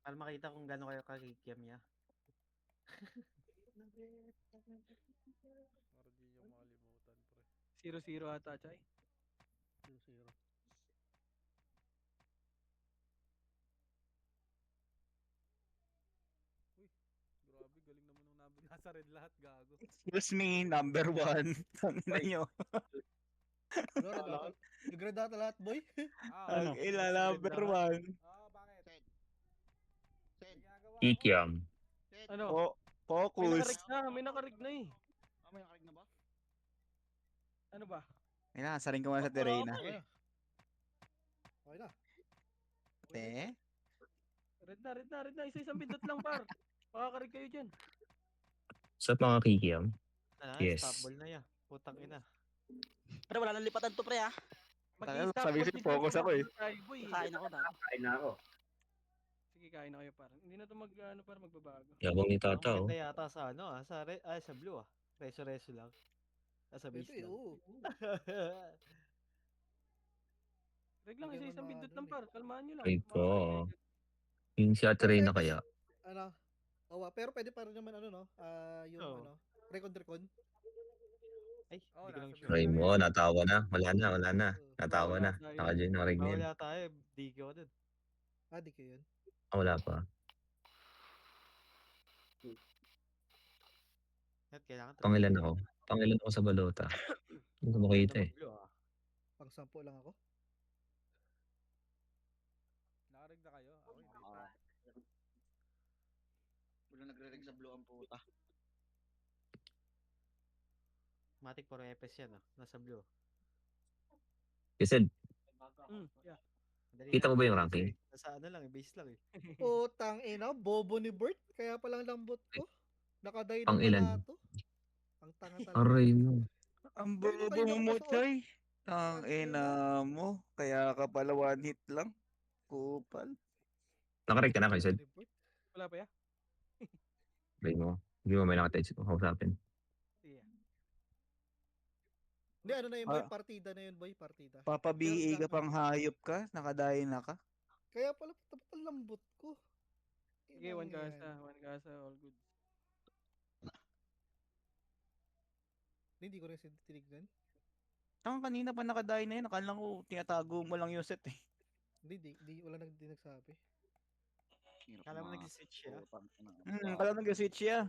Para makita kung gano'n kayo kakikiam niya. Para di niyo makalimutan, pre. 0-0 ata, Chay. 0-0. Uy, grabe, galing naman nung nasa red lahat, gago. Excuse me, number 1. Tangina nyo. Ano, red ata? Nag-red ata lahat, boy. Ang Ano? ila, Nasa red number lahat. 1. Bakit? Sen. May Sen. ginagawa ako. Kikiam. Sen. Ano? May Focus. nakarig na, may nakarig na eh. May nakarig na ba? Ano ba? Ay na, saring ko muna sa Terena. Okay. Okay na. Te? Red na. Isa-isang pindot lang, par. Makakarig kayo dyan. Sa mga kikiam. Ano, Yes. stop ball na yan. Putang ina. Pero wala nang lipatan to, pre, ha? Mag-i-stop Sabi ko ball si dito, focus ako eh. tayo, boy. Kain ako dati. Kain na ako. Sige, kain na kayo, par. Hindi na to para magbabago. Yabang ni Ang Tata, oh. maganda yata sa ano sa blue ah. Reso lang. Sa beast Pwede, lang. oo. Reg lang, Hindi isa-isang naman pindot maano lang, par. Kalmahan nyo lang. Ay ko. Makakarig kayo. Yung si Ate Reyna kaya. Ano? Pero pwede pa rin naman ano, no? Yung Oo. ano, recon. Ay, Oh, hindi ko lang nasa sure. Try mo, natawa na. Wala na. Natawa Wala na. tayo. Naka-join, nakarig na yun. Wala tayo, di ko dun. Di ko yun. Wala pa. At kailangan Pangilan ako. Pangilan ako sa balota. Hindi ko makita eh. Blue ah. Pang 10 lang ako. Nakarig na kayo? Ako hindi pa. Wala nagre-rig sa blue ang puta. Matic for EPS yan ah. Nasa blue. Kasi, Yeah. Madali kita mo lang ba yung yun. ranking? Nasa ano lang, base lang eh. Putang ina, bobo ni Bert. Kaya palang lambot ko. Nakaday Pang ng ilan? palato. Ang tanga talaga. Aray mo. Ang Ay, di ba bobo yun ang mo, kasuot? Chay. Ang ina mo. Kaya ka pala one hit lang. Kupal. Nakarig ka na kayo, Sed. Bobo ni Bert. Wala pa ya? Try mo. Hindi mo may nakatouch ko. Kausapin. Sige. Hindi, ano na yun, boy? Partida na yun, boy. Partida. Papa BA ka pang hayop ka. Nakadayin na ka. Kaya pala, tapat ang lambot ko. Sige, Inang one yan. kasa, all good. Hindi ko rin tinignan. Tang kanina pa nakadayin na yun. Akala ko tinatago mo lang yung set eh. Hindi, wala di nagsabi. Kala mo nag-switch siya. Kala nag-switch siya.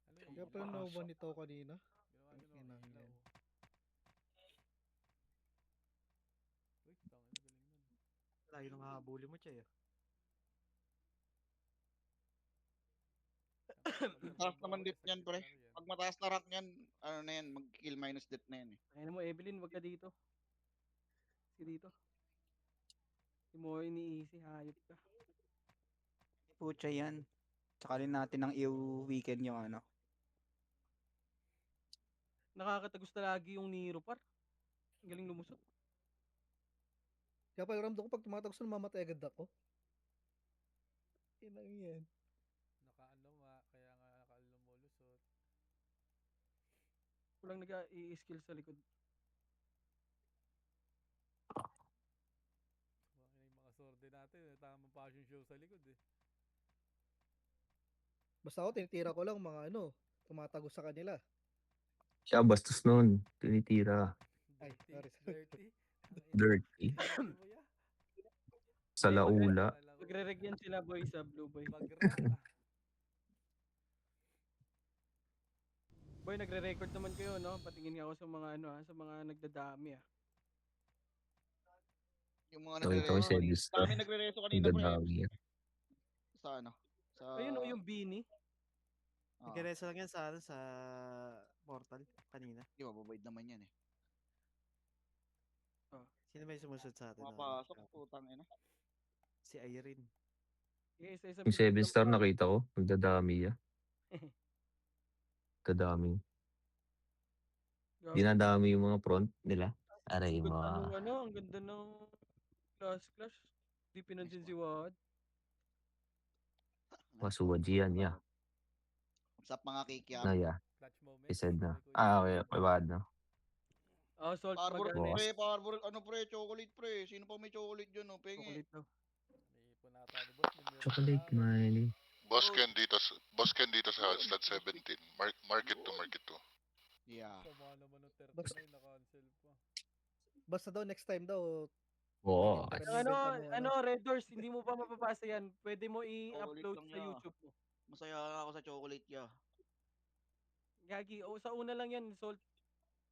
Ano yun? Kaya pala no-one nito kanina. Ginawa Ang nyo inang ilaw. yan. Uy, tangin na galing nun. Layo nang hahabuli mo siya eh. Taas naman dit niyan, pre. Pag mataas na rank niyan, ano na yan, mag-kill minus death na yan eh. Ayun mo, Evelyn, wag ka dito. Sige dito. Si mo iniisi, hayop ka. Pucha yan. Sakalin natin ng weekend yung ano. Nakakatagos na lagi yung Nero, par. Ang galing lumusot. Kaya pala ramdam ko pag tumatagos na mamatay agad ako. Inang yan. Nakaano nga, kaya nga nakalumulusot. Walang nag-i-skill sa likod. Yung mga sorde natin, tamang passion show sa likod eh. Basta ako, tinitira ko lang mga ano, tumatagos sa kanila. Siya bastos nun. Tinitira. Ay, Dirty, sorry. dirty. Dirty. Dirty mo ya. Sa laula. Magre-reg yan sila, boy, sa blue boy. Bagra. Boy, nagre-record naman kayo, no? Patingin nga ako sa mga ano, sa mga nagdadami, ah. Yung mga Nakita ko nagre-reso si kanina. Edis Dami nagre-reso kanina, pre. Dadami. Sa ano? Sa... Ayun, yung Beanie. Ah, Nag-reso lang yan sa ano, sa portal kanina. Di ba, babaid naman yan eh. Sino may sumusunod sa atin? Mapasok, putang ina. Si Irene. Sige, isa-isa Yung 7 star nakita ko. Nagdadami ya. Dadami. Dinadami yung mga front nila. Aray mo. Ang ganda ng clash. Di pinansin si Wad. Masuwaji yan, ya. What's up mga kikiam? Naya. Clutch moment. He said na. Sabi ko, Okay. May bad na. Salt Parbor, magana Boss. pre, parbor, ano pre, chocolate pre. Sino pa may chocolate dyan, no? Pengi. Chocolate daw. Panata ni boss. May Chocolate meron na. Miley. Boss Ken dito sa slot 17. Market to. Yeah. Sama naman ng 39 Basta- na-cancel pa. Basta daw next time daw, Oo. Pero Ang ano, ibenta mo, ano, Red Doors, hindi mo pa mapapasa yan. Pwede mo i-upload lang sa yan. YouTube mo. Masaya ako sa chocolate ya. Gagi, o sa una lang yan, Salt.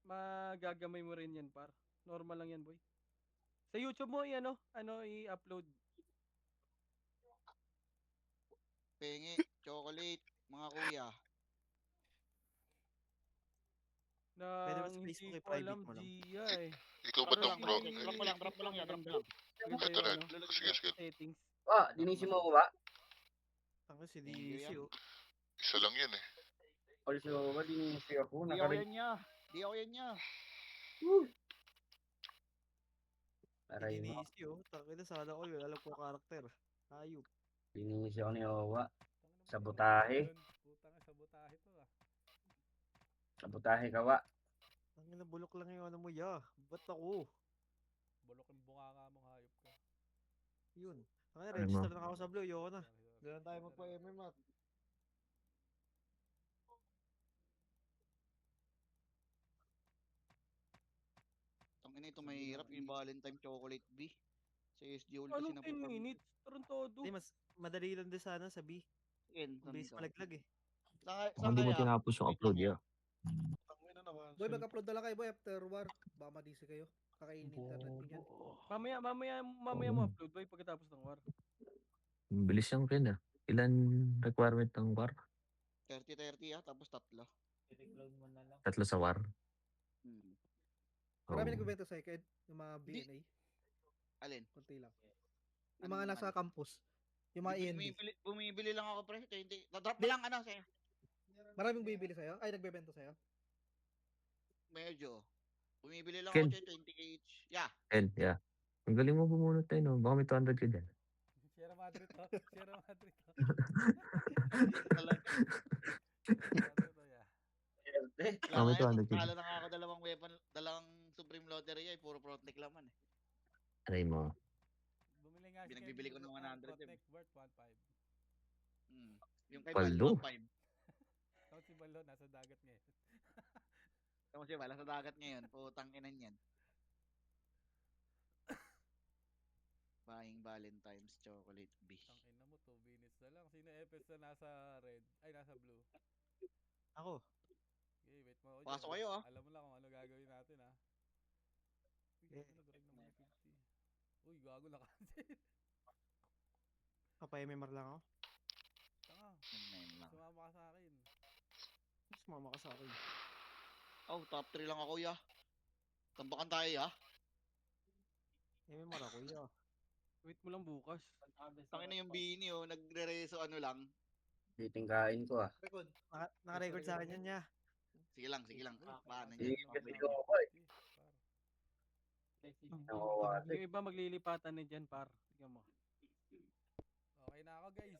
Magagamay mo rin yan, par. Normal lang yan, boy. Sa YouTube mo, i-upload. Pengi, chocolate, mga kuya. Pwede ba Na sa Facebook hindi ko i-private alam, mo lang? Gia eh. Ikaw ba Drop tong lang, bro? drop mo lang yan, drop mo lang. Maganda Ito yung na. ano, Sige. settings. Ah, dinisip mo ba? Ang si Thank you, DC, yan. oh. Isa lang yan eh. Also, ba dinisip ako? Di ako yan niya. Di ako yan niya. Aray Hindi mo. DC, oh. Tangina, sana all yun. Alam ko karakter. Ayup. Dinisip ako ni Owa. Tangina mo, Sabotahe. Putang ina, sabotahe to ah. Sabotahe ka, wa. Tangina, bulok lang yung ano mo, ya. Ba't ako? Bulok yung bunganga mong hayop ka. Yun. Tangina, Ano register mo? na ako sa Blue. Ayoko na. Sorry. Ganun tayo magpa-MM at. Tangina ito mahirap yung Valentine chocolate B. Sa SG Ult kasi Anong 10 minutes? Tarantado. Hindi, mas madali lang din sana sa B. Yan, Ang bilis malaglag, eh. Kung hindi mo tinapos yung upload, yeah. Boy, mag-upload na lang kayo, boy, after war. Baka ma-DC kayo. Kakainin internet ko dyan. Mamaya mo upload, boy, pagkatapos ng war. Ang bilis yung rin, ah. Ilan requirement ng war? 30-30 tapos tatlo. 3 sa war. Hmm. Marami Oo. nagbibenta sa Ed, yung mga Di- BNA. Alin? Kunti lang. Yung Anong mga nasa ano? campus. Yung mga END. Bumibili lang ako pre. 20. Drop mo lang ano sa'yo. Maraming bibili sa'yo? Ay, nagbebenta sa'yo? Medyo. Bumibili lang Ken. ako 20k each. Yeah. And, yeah. Ang galing mo bumunot tayo, no? Baka may 200 ka dyan. Sierra Madrid to. Sierra Madrid to. Talaga. Sierra Madrid to, yeah. Ah, may 200 Talo na nga ako dalawang weapon, dalawang Supreme Lottery ay puro Protect laman eh. Aray mo. Bumili nga si Binagbibili ko Kevin ng 100 Protect worth 1.5. Yung kay Paldo. Baldo 5. Tapos si Ballo nasa dagat ngayon. Tapos siya wala sa dagat ngayon. Putang ina niyan. Buying Valentine's chocolate B. Ang ina mo 2 minutes na lang. Sino FS na nasa red? Ay nasa blue. Ako. Okay, wait mo ako dyan. Pasok kayo, ah. Alam mo lang kung ano gagawin natin ah. Uy, Eh, gago nag-ring naman ng 50. Uy, gago na cancel. Papay-MMR lang ako. Tanga, Yun lang. sumama ka sa akin. Sumama ka sa akin. Oh, top 3 lang ako ya. Tambakan tayo ya. MMR ako, ya. Wait mo lang bukas. Tangin na yung bini oh. Nagre-reso ano lang. Titingkain ko ah. Record. Naka-record sa akin yan, ya. Sige lang, sige lang. Paano Sige, niya? kasi ko ako eh. Par. Nakuha Yung iba maglilipatan na dyan, par. Tingnan mo. Okay na ako guys.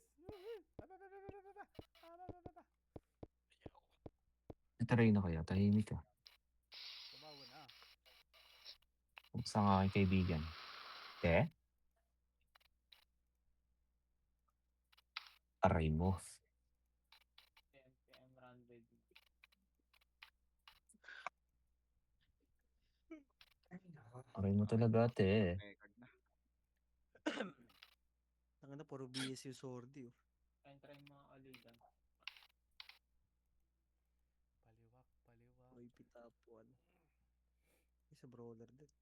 Nataray na kaya, tahimik ka. Tumawa na. Buksan ang aking kaibigan. Te? Aray mo. Aray mo talaga, te. Record na. Tangina, puro BS yung sordi, oh. Paliwak, paliwak. May pitapuan. Isa brawler din.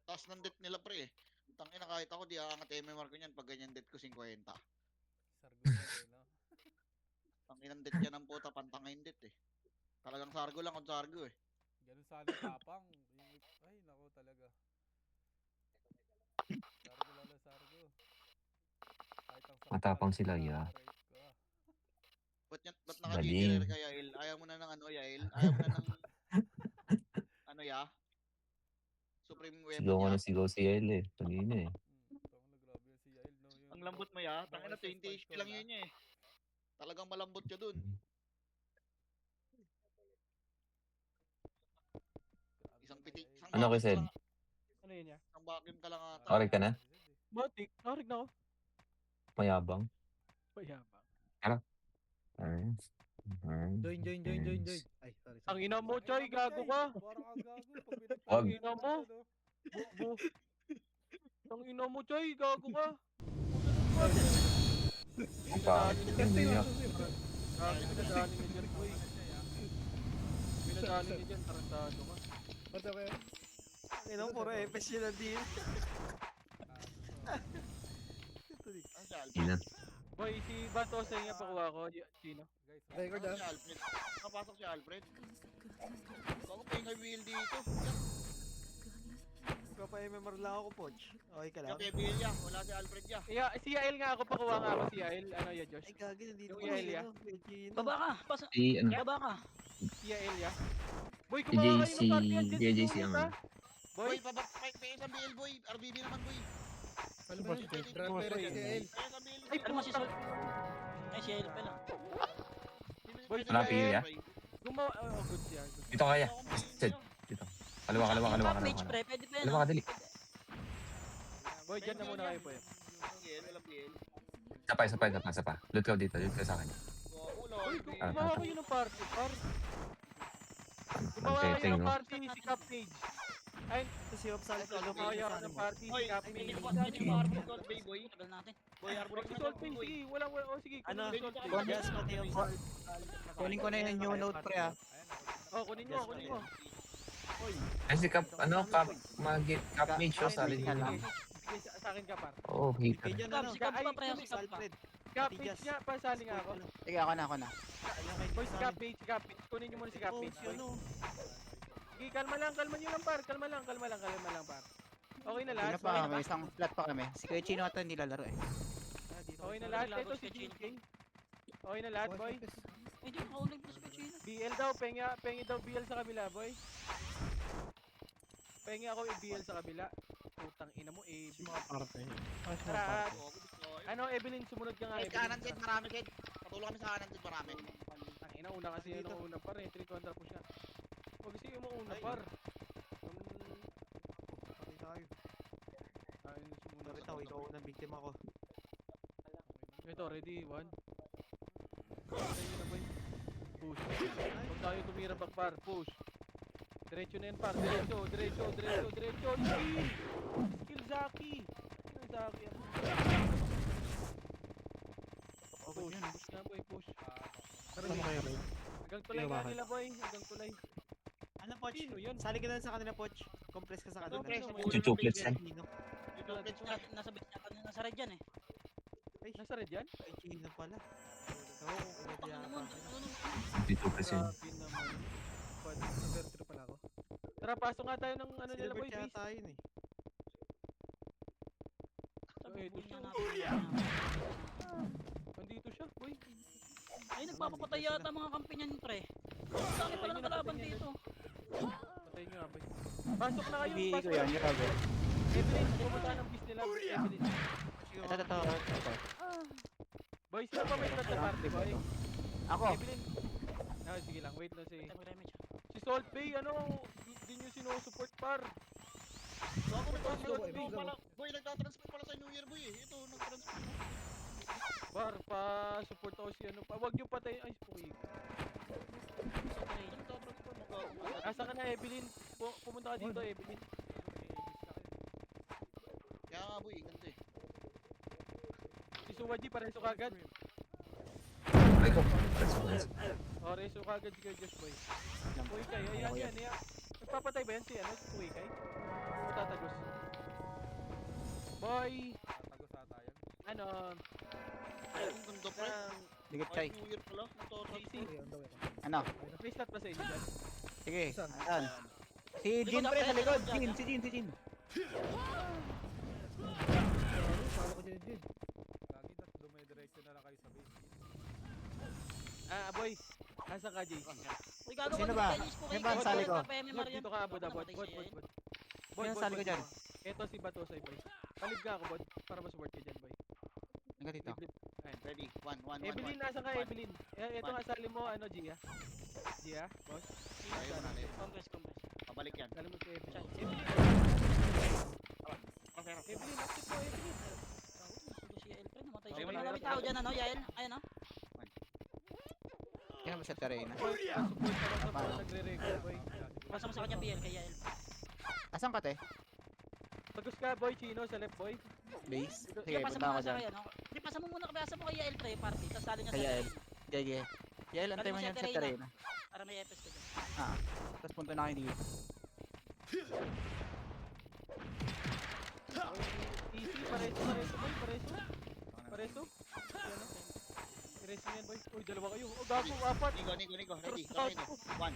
Taas ng debt nila pre eh. Tangin na kahit ako di aangat MMR ko niyan pag ganyan debt ko 50. Sargo na eh, no? Tangin ang debt niya ng puta pantangin debt eh. Talagang sargo lang kung sargo eh. Ganun sana tapang. Ay, nako talaga. Sargo lalo, sargo. Kahit ang sakit Matapang pala, sila, ya. right ka. Ba't Galing. naka-GTR ka Yael? Ayaw mo na ng ano Yael? Ayaw mo na ng ano ya? Supreme weapon Sigaw ko ya? na sigaw si El eh. Kanina eh. Tama na grabe yan si Yael, no? Yung Ang lambot mo ya? Baka Tangin na SS 20 HP lang na. yun eh. Talagang malambot ka dun. Grabe Isang ka na, pitik, Yael. isang Ano ko said? Ano yun niya? Ang vacuum ka lang ata. Orig ka na? Matik, narig na ako. Mayabang? Mayabang. Alright. Join. Ay, sorry. Ang ina mo, Choy, gago ka. Parang ang gago. Pag pinag- Wag. Ang ina mo. Ang ina mo, Choy, gago ka. Umiyak. Gago, pinadali niya dyan, boy. Pinadali niya dyan, tarantado ka. Basta ba yan? Ino, puro epes yun ang deal. Ano si Alfred? Ina. Boy, si Batosay nga pakuha ko. Sino? Guys, Record Ano ah. si Alfred? Nakapasok si Alfred. Ako pa yung wheel dito. Ikaw pa MMR lang ako, Poch. Okay ka lang? Yung kay Bilia, wala si Alfred ya. Yeah, si Yael nga ako, pakuha nga ako si Yael. Ano yun, Josh? Ay, gagi, nandito Yung ko Yael, ya? Baba ka. Si, ano, Baba ka. Si Yael, ya? Boy, si kumawa kayo JC, ng cardigan dyan, JJC si ang Luis, ano. ha? Boy, Boy, may isang BL boy. RBB naman boy. Ano ba yun? Drop pero si El. May isang BL. ay, Ano mo si puta. Sol? Ay, si Yael pala. Boy, Wala, PU, ya? Gumawa, oh, good siya. Good. Dito kaya. Sid, dito. Kaliwa. Top mage, pre. Pwede pa yan. Kaliwa ka, dali. Boy, dyan na muna kayo, boy. Walang BL. Isa pa. Loot ka dito sa akin. Boy, Wala. gumawa kayo ng party, par. Gumawa kayo ng party si Cap Page. Ay, Ito si Ops Alpha. gumawa kayo ng party si Hoy, Cap hindi Page. ko Arbor Gold Bay boy. Tagal natin. Boy, Arbor Si Gold Salt Page, boy. sige. Walang, oh, sige. Ano? kunin mo si Salt Page. Yes, pati yung Kunin ko na yung new note pre ah. Oh, kunin mo, kunin mo. Ay, si Cap, Cap Mage siya sa alin Ka lang. Bigay sa akin ka, par. Oo, hater. Kay Jan, Cap, ano? si Cap Ay, pa, pre. Si Cap pa. Alfred. Cap Pati Page Jazz. nga, pasali nga ako. Sige, ako na. Boy, si Cap Page, si Cap Page. Kunin nyo muna si Cap Oh, Page, si boy. ano? Sige, kalma lang par. Kalma lang, par. Okay na Hindi lahat. na pa, may isang flat pa kami. Si Kuya Chino ata nilalaro eh. Ah, dito. Okay na lahat. Ito si Jin King. Okay na lahat, boy. Ay, di makauling plus pa Chino. BL daw, pengi daw BL sa kabila, boy. Pengi ako i-BL sa kabila. Putang ina mo, eh. Tara, ano, Evelyn, sumunod ka nga, Ay, Evelyn. kanan Ted, marami Ted. Patulong kami sa kanan Ted, marami. Ang ina, una kasi yun ang una par, eh. 3 contra po siya. Huwag kasi yung mga una par. Patay tayo. Ayun, sumunod. Sorry, tao, ikaw unang biktima ko. Ito, ready, 1. Patay yun na, boy. Push. Huwag tayo tumira back par, push. Diretso na yan par, diretso. Skill Zaki. Ano Zaki? Push na boy, push. Hanggang tulay nga nila boy, hanggang tulay. Ano, Poch? Sino yun? Sali ka na sa kanila, Poch. Compress ka sa kanila. Compress, Chuchuklets yan. Yung Ted na. Nasa base niya kanina. Nasa red yan eh. Nasa red yan? Ay, Chino pala. Oo, kung Baka yata. naman. Chuchuklets yun. Grabe naman. Pwede, sa pala ako. Tara, pasok nga tayo ng ano nila boy, Silver base. yata yun eh. Sabi Ay, ko ito niya siya. natin. Nandito siya, boy. Ay, nagpapapatay yata mga kampi niyan, pre. Bakit walang kalaban dito? Patay nyo nga boy. Pasok na kayo, Hindi ko pasok yan, na. grabe. Evelyn, pumunta ng base nila, Evelyn. Ito. Boy, sino pa may blood na party, boy? Ako. Evelyn. Ah, sige lang, wait lang si... Tayo mag-remage. Si Salt Bay, ano, di nyo sinusupport par. Ako Go, nagtatransfer go. pala. Boy, nagtatransfer pala sa New Year boy. Ito, nagtransfer. Par, pa-support ako si ano pa. Huwag nyo patay. Ay, puwi. Nagtatransfer mo. Asa ka na, Evelyn? Pumunta ka dito, Evelyn. Kaya nga boy, ganito eh. Si Suwaji, pareso kagad. Ay ko. O, reso kagad si Kuya Josh, boy. Puwi kayo, ayan. Nagpapatay ba yan si, ano, si Puwi kayo? O tatagos? Boy, Tagos ata yan. ano, Ay, ang ganda pre. Ligot Ay, chay. New Year pala. CC, Okay, on the way. Ano? may slot ba sa inyo dyan? Sige. Saan? Ayan. Si Jin pre sa likod. Si Jin. Follow ko dyan, Jin. Lagi na dumidiretso na lang kayo sa base. Ah, boy, asa ka, JC? Uy, gago Sino ka, ba? Chinese po Sino kayo. ba ang sali ko? Bot, dito ka, Bot, Bot. Sino ang sali ko dyan? Ito si Batosay, boy. Palib ka ako, Bot, para mas-support ka dyan, boy. Hanggang dito. Ready, 1. Evelyn, nasa ka, Evelyn? Ito nga, sali mo, ano, Gia? Gia, boss? Ayaw na, ayaw. Compress. Pabalik yan. Sali mo si Evelyn. dyan, ano, Yael? Ayun, no? Yan ba sa Terena? Boy, support ako sa mga nagre-record, boy. Basta mo sa kanya, BL, kay Yael. Asan ka, te? Tagus ka, boy, Chino, sa left, boy. Base? Sige, Sige, pasa punta mo ako muna sa dyan. kay, ano? Hindi, pasa mo muna, pasa mo kay Yael, pre, party. Tapos talo niya sa Kay Yael. Terena. Yael, antay mo Galing yan siya sa Terena. Terena. Para may FS ka dyan. Tapos punta na kayo dito. Easy, pareso, boy, pareso. Pareso. Yan, no? Pareso yan, boy. Uy, dalawa kayo. Oh, gago, apat. Nico. Ready. Gawin mo. 1.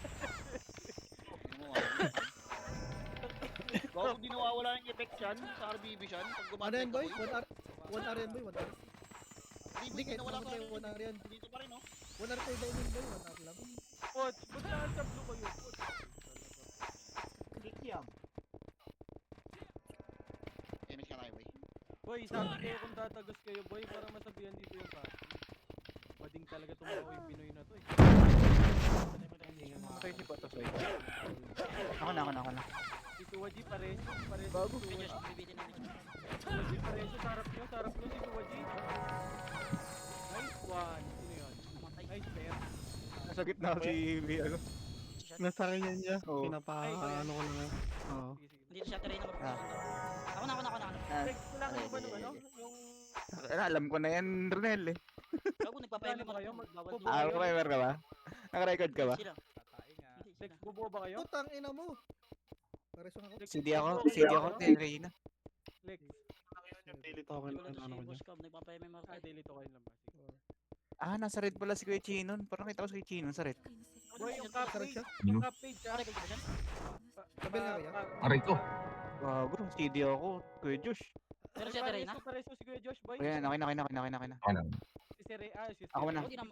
Bago di nawawala yung effect yan sa RBB siyan. Pag Ano gumawa yan boy? 1 R yan boy, 1 R. Hindi, Hindi kahit nawala namatay pa 1 R yan. Dito pa rin, oh. 1 R cooldown yun boy, 1 R lang. Coach, ba't saan sa blue kayo? Coach. Damage ka tayo, boy. Boy, sabi kayo kung tatagos kayo, boy, para masabihan dito yung party. Mading talaga tumawa yung Pinoy na to, eh. Okay, si Botosoy. Ako na. Si Suwaji, pareso. Bago. Si Kay Suwaji. Josh, bibitin namin siya. Suwaji, pareso. Sarap nyo si Suwaji. Nice one. Sino yun? Namatay. Nice pair. Nasa gitna si ano. Nasa kanya niya. Oo. Pinapa-ano ko lang. Oo. Sige, sige. Dito siya, Terena, magpupunta. Ako na. Rex, wala kayo ba nung ano? Yung... Alam ko na yan, Ronel eh. Gago, nagpapayami Ano mo kayo? Bawal Magbubuo Ah, kayo? okay, ka ba? Naka-record ka ba? Sila. Tatay nga. Hindi, Rex, sila. bubuo ba kayo? Putang ina mo. Pareso ako. Rex, CD ako, bubuo CD kayo? ako, Terena. Lex. Daily token Wala na ano ko si niya. Boss Cam, nagpapayami mo. Ah, daily to kayo lang ba? Sige. Nasa red pala si Kuya Chinon. Parang kita ko si Kuya Chinon sa red. Boy, yung cap Sarap page. siya. Yung cap page, ah. Record ba dyan? Sabi na kaya? Aray ko. Gago, CD ako, Kuya Josh. Pero siya, Terena? Pareso si Kuya Josh, boy. Okay na. Ano? Si Sere, si Ako na. Huwag na.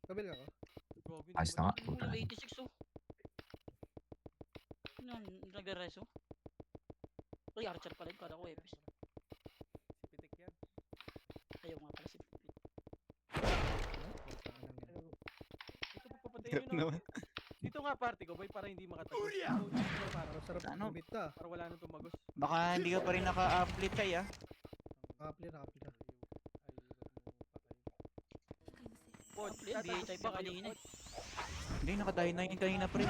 Kabil ka ko. Ayos na nga. Yung 86, oh. Ano yun? Nagre-reso? Uy, Archer pala yun. Kada ko, Epis. Si Pitik yan. Ayaw nga pala si Pipit. Dito pa papatayin Hirap yun, no? naman. Dito nga party ko, boy, para hindi makatagos. Dito, para, Parang sarap Ano? kumit ka. para wala nang tumagos. Baka hindi ka pa rin naka-uplit siya, ah. Nakapli na. Coach, Play, BHI pa kanina eh. Hindi, nakadahin na yun kanina, pre.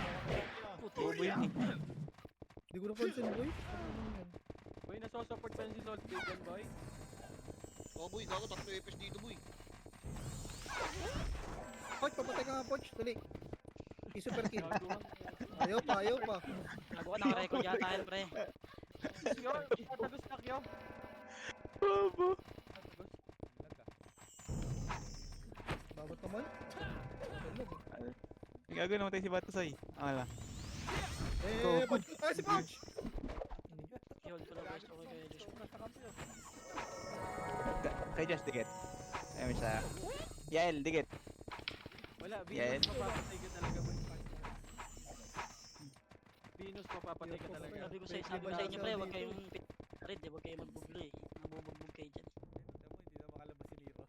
Bobo yun eh. Hindi ko na-concern boy. Ano yan? Boy, nasosupport pa rin si Salt Big yan, boy. Oh, boy, gago. 3 FPS dito, boy. Poch, papatay ka nga Poch. Dali. I-super kill. Gago ka. Ayaw pa. Gago ka, naka-record yata yan, pre. Kyo, tatagos na, Kyo. Bobo. Tatagos. Bawat naman. Gago naman tayo si Batosoy. Ala. Poch. Ay, si Poch! I-hold ko lang guys ako kay Josh. Kay Josh, dikit. Ayun siya. Yael, dikit. Wala, Yan. Venus, mapapatay ka talaga, boy. Venus, mapapatay ka talaga. Sabi ko sa inyo, pre, huwag kayong red, huwag kayong magbublo eh. Nabubugbog kayo dyan. Hindi na makalabas si Nero.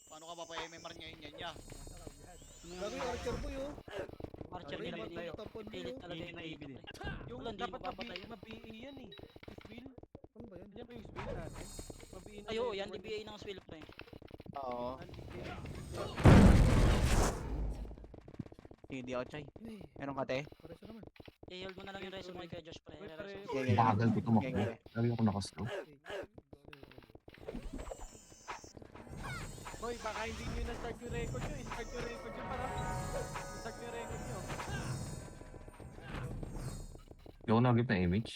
Paano ka mapa-MMR ngayon yan, ya? Gago yung Archer boy oh. Archer Ay, nila hindi pilit. Tapon boy Pilit oh. talaga yung dito, pre. Yung Wala, hindi dapat mapapatay yun. mabi yan eh. Swill. Ano ba yan? Yan ba yung swill natin? Mabiin na Ay, oo, yung yan, word. DBA ng Swill, pre. Oo. Hindi ako, Chay. Meron ka, te? Pareso naman. I-hold mo na lang yung resume kay Josh, pre. Uy, Re-resume. pare- Sige. Bagal ko tumakbo. Okay. Lagi ako nakaslow. Boy, baka hindi nyo na-start yung record nyo. I-start yung record nyo para. I-start yung record nyo. Hindi ako nagip na image.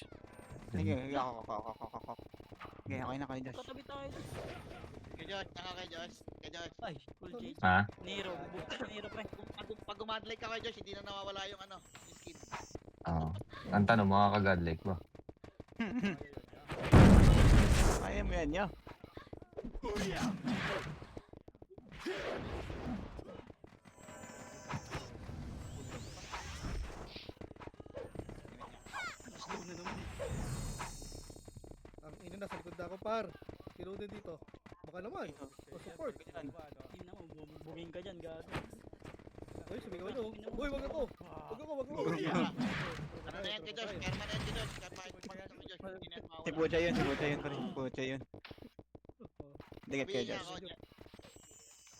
Sige, ako. Okay, okay na kayo, Josh. Tatabi tayo. Kay Josh, kay Josh. Kay Josh. Ay, cool J. Ha? Nero, bubuk si Nero, pre. Pag umadlike ka kay Josh, hindi na nawawala yung ano, yung skin. Oo. Ang tanong, makaka-godlike ba? Kaya mo yan, yo. Slow na naman. Ang ina nasa likod na ako par. Tinudin dito. Baka naman. O support. Hindi na, bubugin ka dyan, gago. Uy, sumigaw na oh. Uy, wag ako. Wag ako. Ano na yan kay Josh? Karma na yan kay Josh. Karma na yan kay Josh. Hindi na mawala. Si Pucha yun, pre. Pucha yun. Dikit kayo, Sabihin niya Josh. ako dyan.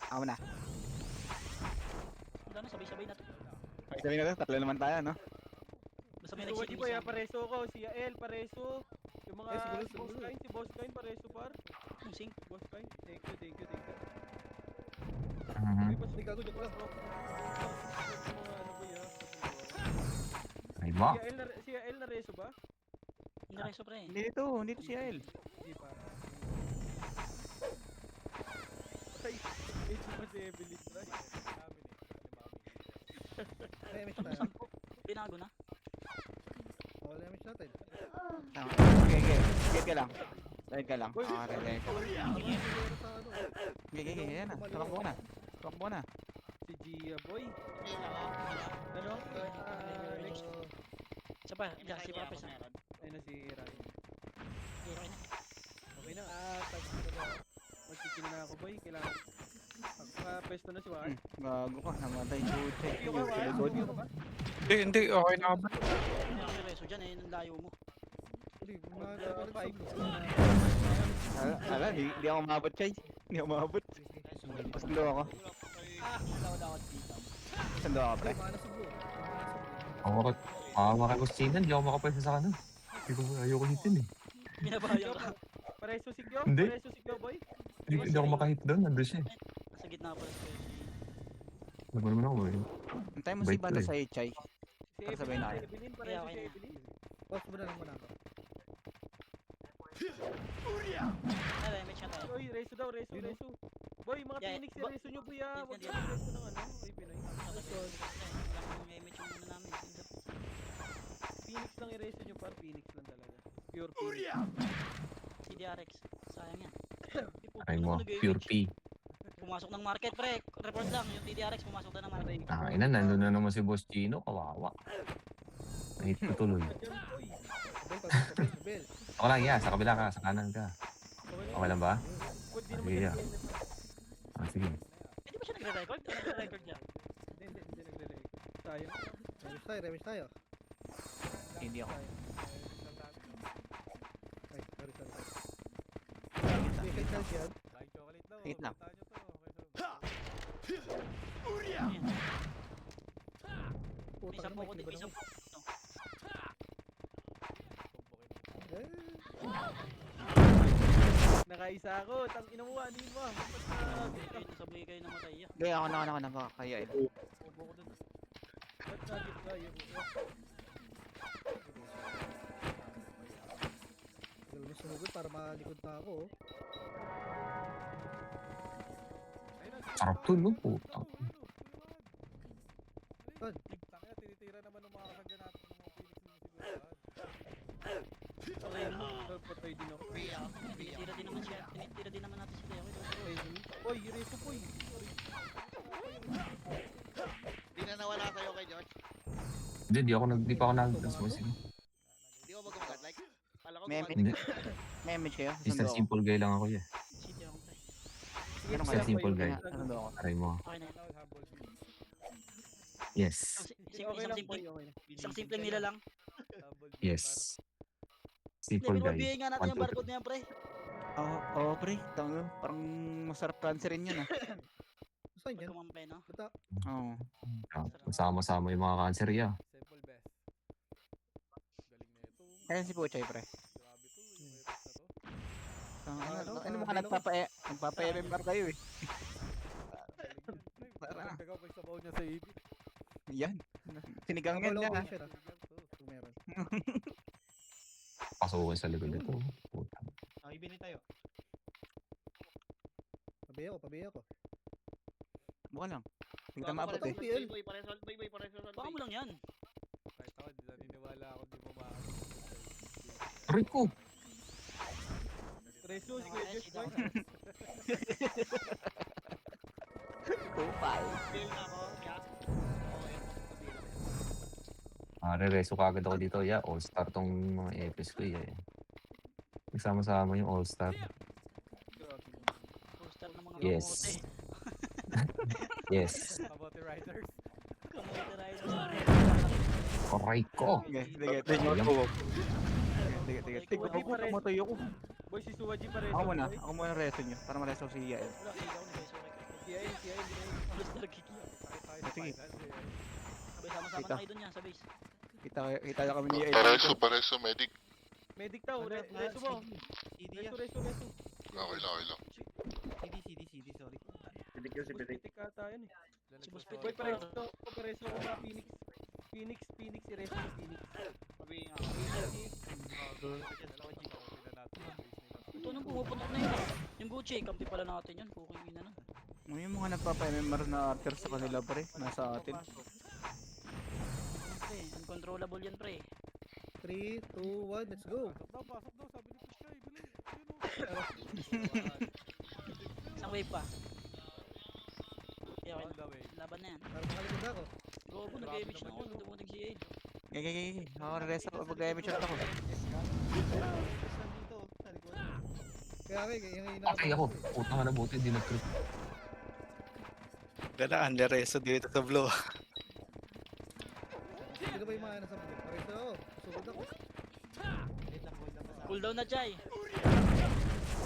Ako na. Wala na, sabay-sabay na to. Sabihin na tatlo naman tayo, no? Basta may Si Wadi nagsisim boy, sa pareso ko. Si Yael, pareso. Yung mga siguro, si Boss siguro. Kain, si Boss Kain, pareso par. yung sing. Boss Kain, thank you. Mhm. Uy, pas- Hindi, gago, joke lang. Mga ano boy ah. Ay mo. Si Yael na reso ba? Hindi reso pre. Hindi dito si Ael. Hindi pa. Ay, ito pa si Evelyn bro. Damage Ano tayo. saan po? Binago na. Wala damage natin. Okay. Get ka lang. Dahil ka lang. Uy, Okay. Pero sa ano, Yan na. Tumakbo na. Si Gia boy. Hindi na ako. Ano? Next. Isa pa, Hindi yeah, si kaya Papa ako isa. meron. Ayun na si Ryan. Okay na. Okay na. Magkikina na ako boy. Kailangan. Pwesto na si Juan. Gago ka. Namatay Pucha. Yung ka Juan? Yung ka ba? Hindi, okay na ba? Hindi ako reso dyan eh, ang layo mo. hindi, Mga mga five. Ala, hindi ako umabot, Chay. Hindi ako umabot. Pasando ako. Pasando ako, pre. Mana sa blue. Ako makakustinin, hindi ako makapwesa sa kanan. Ayoko hitin eh. Binabayan ka. Pareso si Kyo? Hindi. Pareso si Kyo boy? Hindi ako makahit doon, nandun siya eh. Sa gitna pala si Ano naman ako eh. Antay mo si Bait Bata ko eh. sa'yo, Chay. Si Para sabay na kayo. Evelyn, pareso Okay si na. Evelyn. Boss mo na lang muna ako. Ay, damage na tayo. Oy, reso daw, reso. Boy, mga Yeah, Phoenix, ba- reso nyo boy ah. Huwag Yeah, kayo reso ng ano. Oy, Pinoy. May image yung ano namin. Phoenix lang i-reso nyo par, Phoenix lang talaga. Pure Phoenix. CDRX. Sayang yan. Ay mo, pure P. Pumasok ng market pre. Report lang, yung TDRX pumasok na ng market. Ina, nandun na naman si Boss Gino, kawawa. Nahit ko tuloy. Diyan, boy. Bel. Ako lang, yeah, sa kabila ka, sa kanan ka. Okay lang ba? Good din naman Sige, yan. Ah, sige. Hindi ba siya nagre-record? Ano nagre-record niya? Hindi nagre-record. Sayang. Revenge tayo. Hindi ako. Ay, sorry. May charge yan. Buying chocolate daw. Wait lang. Puntahan nyo to. Okay, so. Puta ka Isa po naman, ko iba dito. Isa naman. po. Nakaisa ako. Tang ina mo, ano yun mo? Sabay kayo namatay. Hindi, ako na. Kaya eh. Bobo ko dun. Ba't nagit ka? Tagal mo sumugod para malikod na ako. Oh. Sarap to, no? Puta. Saan? Tangina, tinitira naman ng mga kasagya natin ng mga Phoenix na siguro. Okay mo. Patay din ako. Tinitira din naman siya. Tinitira din naman natin sila. Okay, Oy, reso boy. Di na nawala sa'yo kay George. Hindi pa ako nag-transform. Di ko mag-umagat. Like, pala ko May gumagat. Hindi, May image kayo? basta Pasando ako. simple guy lang ako eh. City ako pre. Ganun Basta kayo? simple guy. Pasando ako. Aray mo. Okay na yan. Humble beast. Yes. Okay lang boy, okay lang. Isang simpleng nila lang. Humble beast, Yes. Hindi, Simple guy. binababihin nga natin yung 1, 2, barcode na yan pre. Oo, pre. Tango. Parang masarap cancerin yun, ah. Saan Pag yan? kumampay no. Bata. Oo. Masama-sama yung mga cancer ya. Simple best. Galing na ito. Kaya si Puchay, pre. Grabe to. Yung epics na to. Ano mo ka nagpapa-MMR kayo eh. Nagdagaw pa yung sabaw niya sa ibig. Yan. Sinigang yan Follow yan, ko ah. siya, kung meron. Pasukin sa likod nito. Puta. Ibinin tayo. Pabiya ko. Buka lang. Hindi ka maabot eh. Boy, pare salt boy. Baka mo lang yan. Kahit ako, di naniniwala ako di mo makakasama. Rico! Reso, si Kuya Ay, Josh si boy. Kupal. Fail na ako. Yeah. Re-reso ka agad ako dito. Yeah, all-star tong mga EPS ko eh. Nagsama-sama yung all-star. Poster ng mga Yes. kamote. Yes. Kamote Riders. Kamote riders. Aray ko! Sige, tingnan ko. Tige, tige. Ikaw, Tige, Suwaji pares. tumatay ako. Boy, si Suwaji pares. Ako muna reso nyo. Para mareso si Yael. Wala, kaya ako nag-reso. Si Yael. Alas na nagkikiya. Sige. Sabay sama-sama Kita. na kayo dun yan sa base. Kita na kami ni Yael. Pareso, medic. Medic daw, reso mo. CD Reso. Okay lang. CD, sorry. Pitik yun si Pitik. Pitik ata yun eh. Si Boss Boy, Pitik. pareso ko sa Phoenix. Phoenix, si Reso ni Phoenix. Sabi nga. Ito nang pumuputok na yun. Yung Gucci, kampi pala natin yun. Puking ina nun. Yung mga nagpapa-MMR na archer sa kanila pre. Nasa atin. Pre, uncontrollable yan pre. 3, 2, 1, let's go. Pasok daw, sabi ni Pushkay, bili. Isang wave pa. Kaya okay On na. the way. Laban na yan. Parang makalikod ako. Gogo, nag-image na ako. Dumating si Aid. Gigi. Ako reso ako pag-damage shot ako. Dito, sa likod. Kaya yung Patay ako. Puta nga na buti, hindi nag-trip. Galaan, Reso dito sa blue. Sino ba yung mga nasa blue? Pareso ako. Sugod ako. Wait lang. Cooldown na, Jai. Okay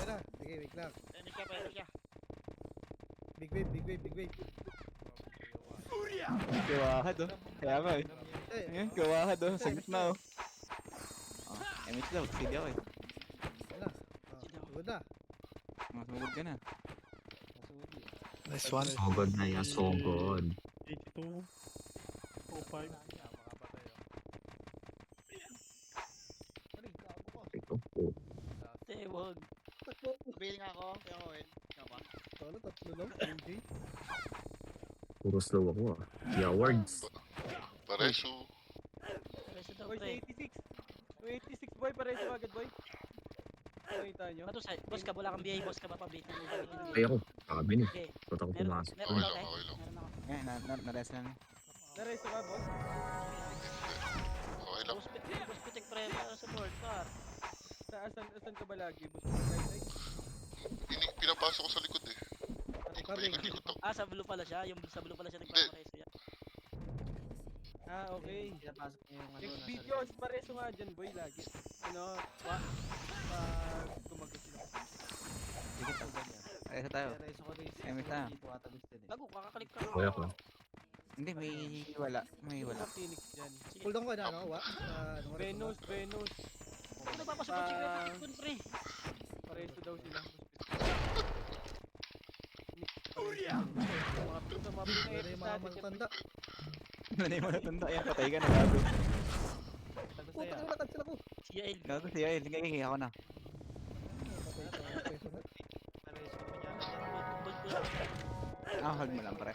na. Sige, wait lang. Pwede siya. Big wave. Kawahad oh. Kaya nga eh. Ayan, kawahad oh. Sagot na oh. MH daw, CD ako eh. Okay na. Sugod na. Masugod ka na. Nice one. So good na yan, so good. 82. 05. Ito po. Te, wag. Sabihin nga ako. Kaya ako eh. Ikaw ba? Tolo, tatlo lang. MJ. Puro slow ako ah. The awards. Pareso. Reso daw Boy, pre. si 86. 86 boy, pareso agad boy. Nakita nyo? Bato sa, boss ka, wala kang BA, boss ka ba pabitin mo? Ay ako, sabi ni. Okay. Ba't ako Meron, pumasok? meron daw Okay te. lang. Meron ako. Ayan, nares lang. Nareso ka boss? Okay lang. Boss Pitik pre, para support par. Asan ka ba lagi? Boss, right? Pinapasok ko sa likod eh. Kami. Ikot ako. Ah, sa blue pala siya. Yung sa blue pala siya nagpapareso yan. Okay. Pinapasok niya yung ano. Next nasa video, likod. pareso nga dyan boy lagi. Ano, tumagot sila. Sige to. Reso tayo. Kaya reso ko rin. MH na. Dito atagos din eh. Bago, kakakalik ka. Okay ako. Hindi, may wala. Wala Phoenix dyan. Sige. Cool down ko na, ano? Venus. Ano nagpapasok ko si Kun pre? Pareso daw sila. Mga pito, mga Ano pinahit yung sa mga atin. matanda? Ano yung mga tanda? Ayan, patay ka na. Gago. Tagos Puta, sa'yo. nakacancel ako. Si Yael. Gago si Yael. Sige, ako na. Reso naman yan. Bolt ko lang. Hold mo lang pare.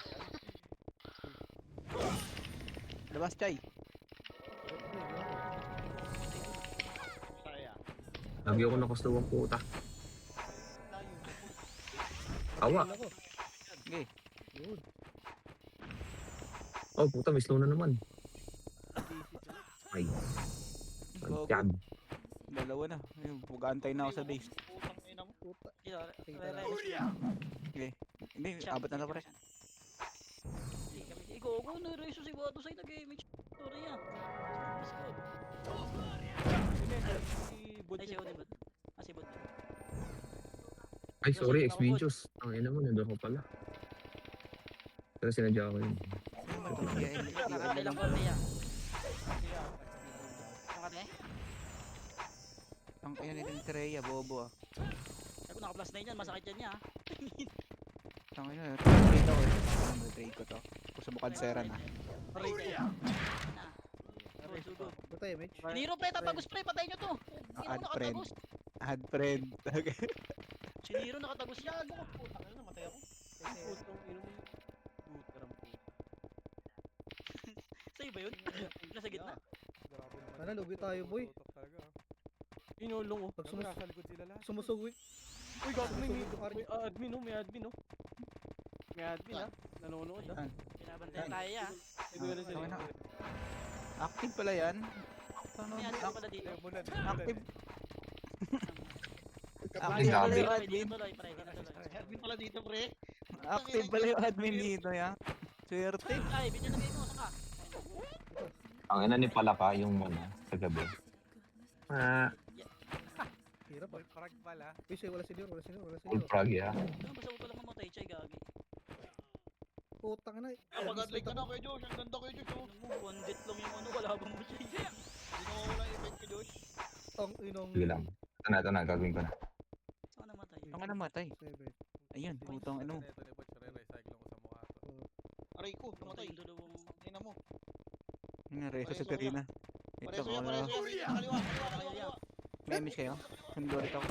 Labas, Chay. Saya. Lagi ako nakaslow ang puta. Awa. Ako. Sige. Yun. Oh, puta, may slow na naman. Ay, Gago. yan. Dalawa na. Ayun, Pag-aantay na ako sa base. Putang ina mo. Puta. Sige. Hindi, abot na pare. Ikaw, na-reso si Wato sa'yo nag-image. Sorry ah. Let's go. Si Bud. Ay, si Odin ba? Ah, si Bud. Ay, sorry, Xvideos. Ang ina mo, nandun ko pala. Pero sinadya ko yun. Nakakailang korte yan. Nakate? Ang ina ni Treya, bobo ah. Ay, kung naka-plus 9 yan, masakit yan niya ah. Ang ina, trade ako eh. Ano, trade ko to. Subukan Sera na. Sugod. Puta, MH. Niro pre, tatagos pre, patayin nyo to. Niro Add friend. nakatagos. Add friend. Si Niro nakatagos yan. Putang ina, namatay ako. Putong ino mo. Putarang puta. Sa'yo ba yun? Nasa gitna? Sana, lugi tayo, boy. Inulong oh. Pag Nasa likod sila lahat. sumusuwi. Uy, gago may Sumusugod yung admin oh, may admin oh. May admin ah. Nanonood ah. Binabantayan tayo ya. Siguro sila. Okay na. Active pala yan. Paano? May admin pala dito. Active. Ang gabi. Dito tuloy, pre. Dito tuloy. Admin pala dito pre. Active pala yung admin dito ya. Swerte. Ay, video na mo, saka. Ang ina ni Palaka yung ano, sa gabi. Ah, Hirap ah. Full frag pala. Wish wala senior, wala senior, wala Full senior. frag, yeah. Ano, basta huwag ka lang mamatay, Chay, gagi. Putang na. Pag-adlike ka na kay Josh. Ang ganda kay Josh. Ano mo, one death lang yung ano, kalaban mo, Chay. Hindi na mawala yung effect kay Josh. Ang inong. Sige lang. Ito na, gagawin ko na. Saan ka namatay? Ang namatay. 7. Ayun, putang ano. Ito na bot, re-recycle ko sa mukha to. Aray ko, Namatay namatay. yung dalawang... Tingnan mo. Nangyari sa katina. Ito Pareso ko yan, pareso yan. Dito, kaliwa, kaliwa, kaliwa, kaliwa. May miss kayo? Sundo ulit ako.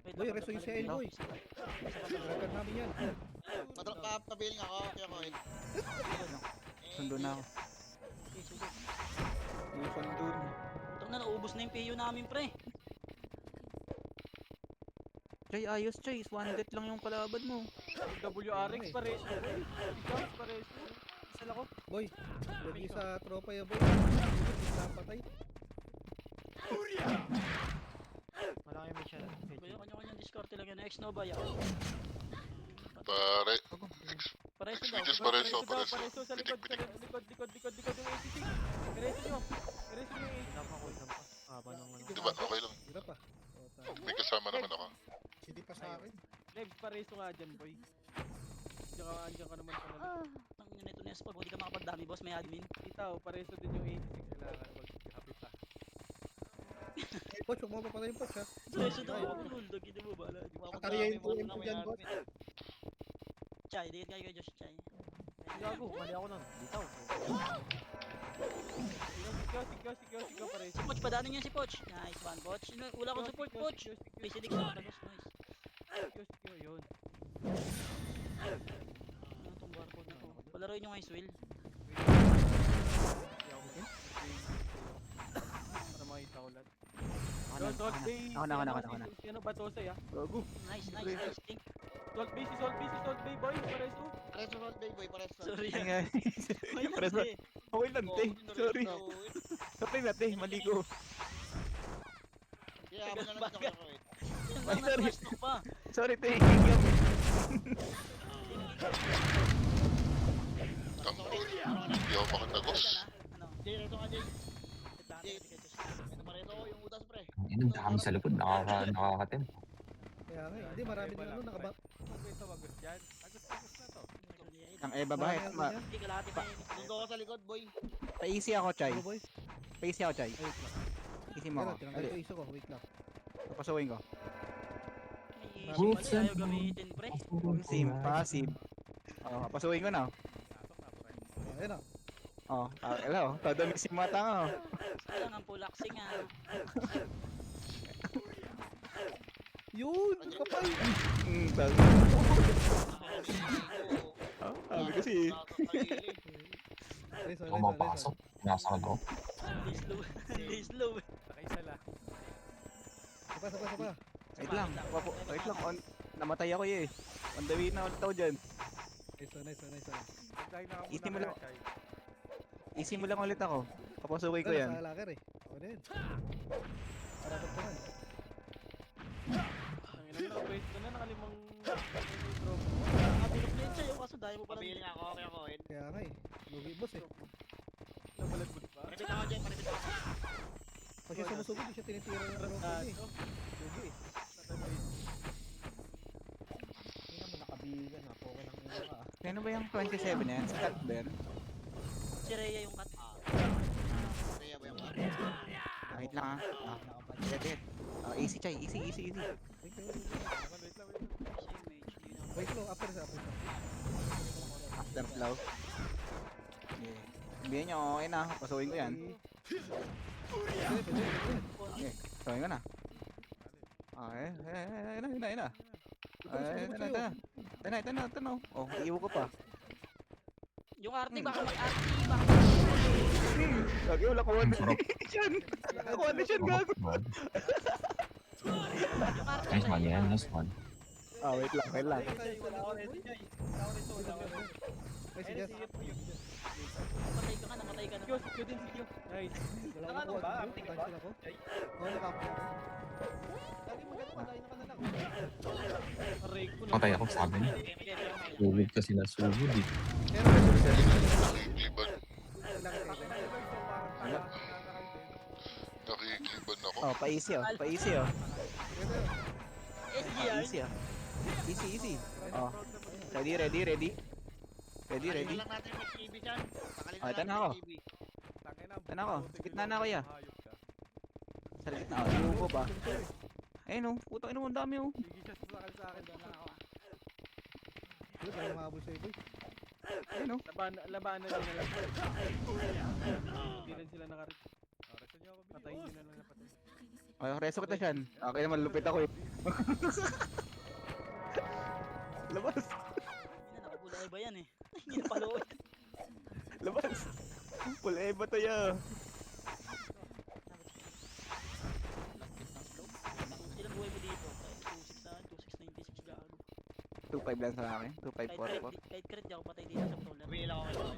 Wait, Boy, dapat reso yung nakalagay CL, lang. boy. Record namin yan. Pabiling ako, kaya ko. Sundo na ako. Okay, sugot. Yung sundo. Putang na, naubos na yung PU namin, pre. Chay, ayos Chay. One death lang yung kalaban mo. WRX pares. Ikaw pares. Isa lang ako. Boy, lagi sa tropa ya, boy. Napatay. Malaki yung mission. Kaya kanya-kanyang discard lang yan. Ex-Nova yan. Pare, Pareso daw. Xvideos pareso, daw, pareso. pareso sa likod, sa likod yung 86. Pareso nyo. Pareso nyo yung 86. Ilang pa ko, ilang pa. Haba ng ano. Diba? Okay lang. Hirap ah. May kasama naman ako. Hindi pa sa akin. Lev, pareso nga dyan, boy. Andiyan ka naman sa nalit. Tangin na ito na pag hindi ka makapagdami, boss, may admin. Itaw, pareso din yung 86. Kailangan mag-happy pa. Poch, huwag mo papatay yung poch ha. Pareso daw. Lul, dagi na mo, bala. Kakariyahin ko yung dyan, boss. Chay, dikit kayo kay Josh, Chay. Gago, mali ako nun. Bitaw. Sigaw, pareso. Si Poch, padanin niya si Poch. Nice one, Poch. Wala akong support, Poch. May sidik sa tapos, nice. Sigaw, yun. Ano itong barcode na to? Palaroin nyo nga yung swill. Para makita ko lahat. Ako na, ako na, ako na. Ano ba to sa'yo? Gago. Nice, nice. Think. Salt Bay, boy, pareso. Pareso Salt Bay, boy, pareso. Sorry. Ay nga. May Pareso. nasi. Okay lang, te. Sorry. Sorry na, te. Mali ko. Kaya habang na lang sa kaya ko. Yan Ay, lang, sorry. nag-flash talk pa. Sorry, te. Hindi ako makatagos. Ano? Jay, reto ka, Jay. Wait lang, Jay. dikit kay Josh. Ito pareso, yung utas, pre. Ang dami sa likod, nakakatim. Kaya nga, hindi marami din ano, nakaba. Huwag ito, magos dyan. Agos na to. Ang babae. Hindi kalahati pa yun. Mundo ka sa likod, boy. Pa-easy ako, Chay. Ano boy? Pa-easy ako, Chay. Ay, wait lang. Easy mo Kaya ako. tinanggal ko iso ko, wait lang. Papasukin ko. May issue pala, ayaw gamitin, pre. Sim, passive. Oh, papasukin ko na. Ayun na. Oh, hello. Todo mixing mata ko. Sayang ang pulaksing ah. Yun, kapay. Sabi. Sabi kasi. Reso, Ako mapasok. Nasa ka daw. Hindi slow. Hindi slow. Nakaisa lang. Sapa. Wait lang. Wait lang. Namatay ako eh. On the way na ulit ako dyan. Nice. Magkain na ka Easy mo muna lang. kaya, Chay. Easy mo lang ulit ako. Papasukin ko yan. Sa locker eh. Ako din. Para pa naman. Ang ina na, wait ko na, nakalimang drop. Nakabilog na yun sa'yo, kaso dahil mo pala. Pabiling ako, kaya ko. Kaya nga eh. Lugi boss eh. Nabalagod pa. Parepit ako, Jay, parepit ako. Pag siya sumusugod, di siya tinitira ng ano ko eh. Lugi eh. Hindi naman nakabigan ha. Okay lang yun ka. Kano ba yung 27 yan? Sa cut ba yan? Si Rhea yung cut. Kaya ba yung car? Wait lang ah. Dead. Easy, Chay. Easy. Thank you. Wait lang. Wait lang, after sa. After slow. Yeah. Sabihin nyo, okay na. Pasukin ko yan. Okay. Pasukin ko na. Okay. Ayun na. Ito na. Oh, iiwo ko pa. Yung RT, baka mag-RT, baka Lagi wala ko one Sarap. nation. Ako one nation gago. Nice one yan, nice one. Wait lang. Ay, sige. namatay ka na. Sikyo din, sikyo. Nice. Wala ka ba? Cancel ako. Oo, nakakuha ako. Lagi maganda, patayin na ka na lang. Aray ko na. Patay ako sabi niya. Sugod kasi na sugod eh. Pero resolution. Nakikliban. Kailangan kayo. Nakikliban ako. Oh, pa-easy oh. Pa-easy oh. SG Ah, yan. easy oh. Easy, easy. Oh. Ready, ready, ready. Ready, Takalin ready. na lang natin yung KB dyan. Takalin Oh, na ito natin na ako. yung KB. Tangina, Ano ako? buti Gitna ko na ako, ya. hayop ka. Sa gitna oh. Iubo pa. Ayun oh. Putang ina mo, ang dami oh. Sige siya sasakal sa akin. Doon lang ako. Boy, baka mahabol sa'yo, boy. Ayun oh. Labanan nyo na lang. Hindi rin sila nakarit. Reso niyo ako, Billy. Patayin nyo na lang na patay. Oh, reso kita siyan. Okay naman, lupit ako eh. Labas. Hindi na, nakapulay ba yan eh. Hindi na palood. Labas. Full eba to ya. Ilang buhay mo dito? 2.6 na, 2.696 gago. 2.5 lang sa akin. 2.544. Kahit crit di ako patay dito sa patroller. Bilang ako kayo.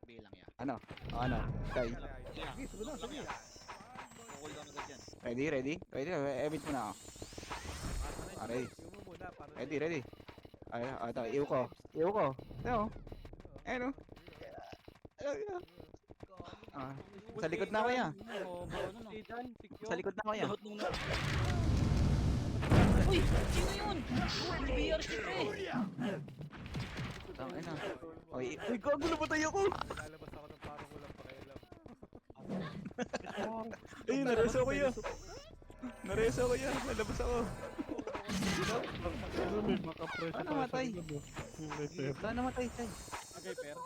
Bilang ya. Ano? Oh, ano? Sky. Yeah. Sige, sunod na, Lang sige. ya. Kukul down agad yan. Ready, ready? Ready, evit mo na ako. Aray. Yung mo muna, para Ready, ready. Ay, ito, iw ko. Iw ko. Ito. Ayun oh. Ah, sa likod na ako ya. Oo, ano no? Titan, sikyo. Sa likod na ako ya. Lahat nung na. Uy! Sino yun? Si BRC pre! Tangin na. Oy, uy, gago na patay ako. lalabas ako ng parang walang pakialam. Ayun, nareso ko ya. Nareso ko ya. Nalabas ako. Paano namatay? Paano namatay, Chay? Okay, per.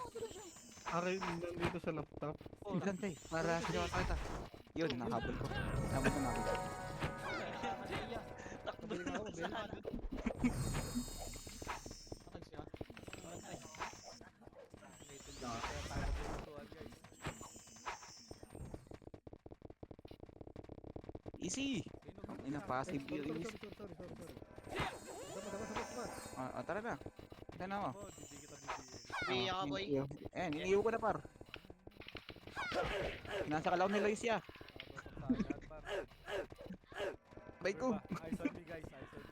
Akin nandito sa laptop. Ilan, Chay? Para sila kita. Yun, nakahabol ko. Nakahabol ko na ako. Takbo na ako sa ano. Patag siya. Easy. Ay, na-passive Sorry, yun. sorry. Dapat. Tara na. Ito na ako. Biya ka boy. Eh, iniiw ko na par. Nasa kalaw ni Loisia. Bye ko. Eyes on me guys, eyes on me.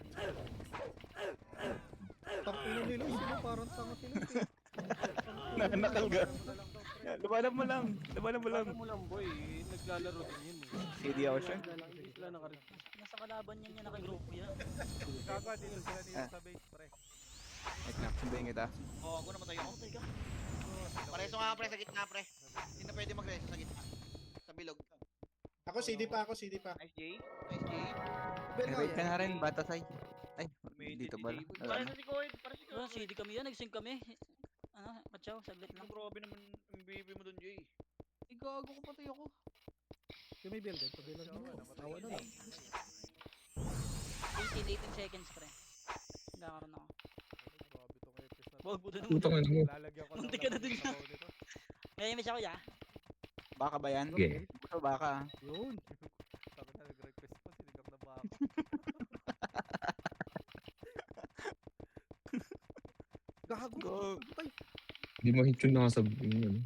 Tangina nila, sino parang tanga sila. Nakalga. Lumalan mo lang. Lumalan mo lang. Alam mo lang, boy. Naglalaro din yun eh. CD Ocean. Hindi sila nakarit. Nasa kalaban yan yan nakagroup yan. Gago, dito sila dito sa base, pre. Wait lang, sunduin kita. Oo, ako namatay ako. Patay ka. Pareso nga pre, sa gitna pre. Hindi na pwede magreso sa gitna. Sa bilog. Ako, CD pa. Nice J. Nice J. Wait ka na rin, Batasay. Ay, dito ba? Para sa si Koid, para si Ano, Koid. CD kami yan, nag-sync kami. Ano, Pachaw, saglit lang. Ang grabe naman ang baby mo dun, Jay. Gago ko patay ako. Yung may build, pabilan mo. Awa na lang. 18 seconds pre. Nagkakaroon ako. Grabe tong FPS na. Wag mo dun. Lalagyan ko Muntik ka na dun, sabaw nito. Ngayon may siya ko ya. Baka ba yan? Okay. Ito baka. Yun. Sabi na nag-request pa, sinigap na baka. Gago. Go. Patay. Di mo hit yung nasa ano?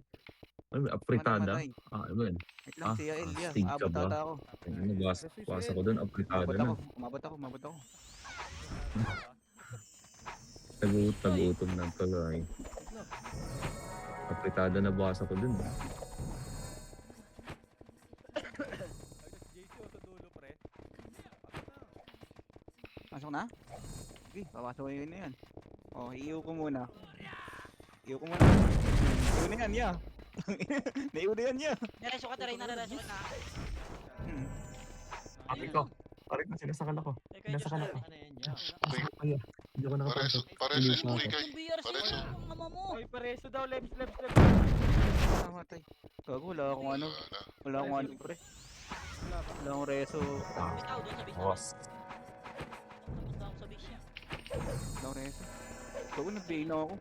Ano, apritada. Namatay. Ano yun? Wait lang, si Yael. Yeah, stig ka abot ba? ata ako. Basa ko doon, apritada Umabot na. ako. Umabot ako. Tagutom ng tuloy. Apritada na basa ko doon. Ay, JC o sa dulo, pre. Pasok na? Okay, papasok ko yun na yan. Oh, iiw ko muna. Iiw ko muna. Iiw na yan, yeah. Naiiw na yan, yeah. Nareso ka, taray na nareso ka na. Hmm. Pari ko sinasakal ako. Sinasakal ako. Ano yan ya? Hindi ako Pareso, nakapasok. pareso yung Murikay. Yung BRC Pareso. yun, ang ama mo. Oy, pareso daw, leps. Namatay. Gago, wala akong ano. Wala na. Wala akong ano, pre. Wala akong reso. Bitaw doon sa base namin. Boss. Napunta ako sa base niya. Wala akong reso. Gago, nag-bail na ako.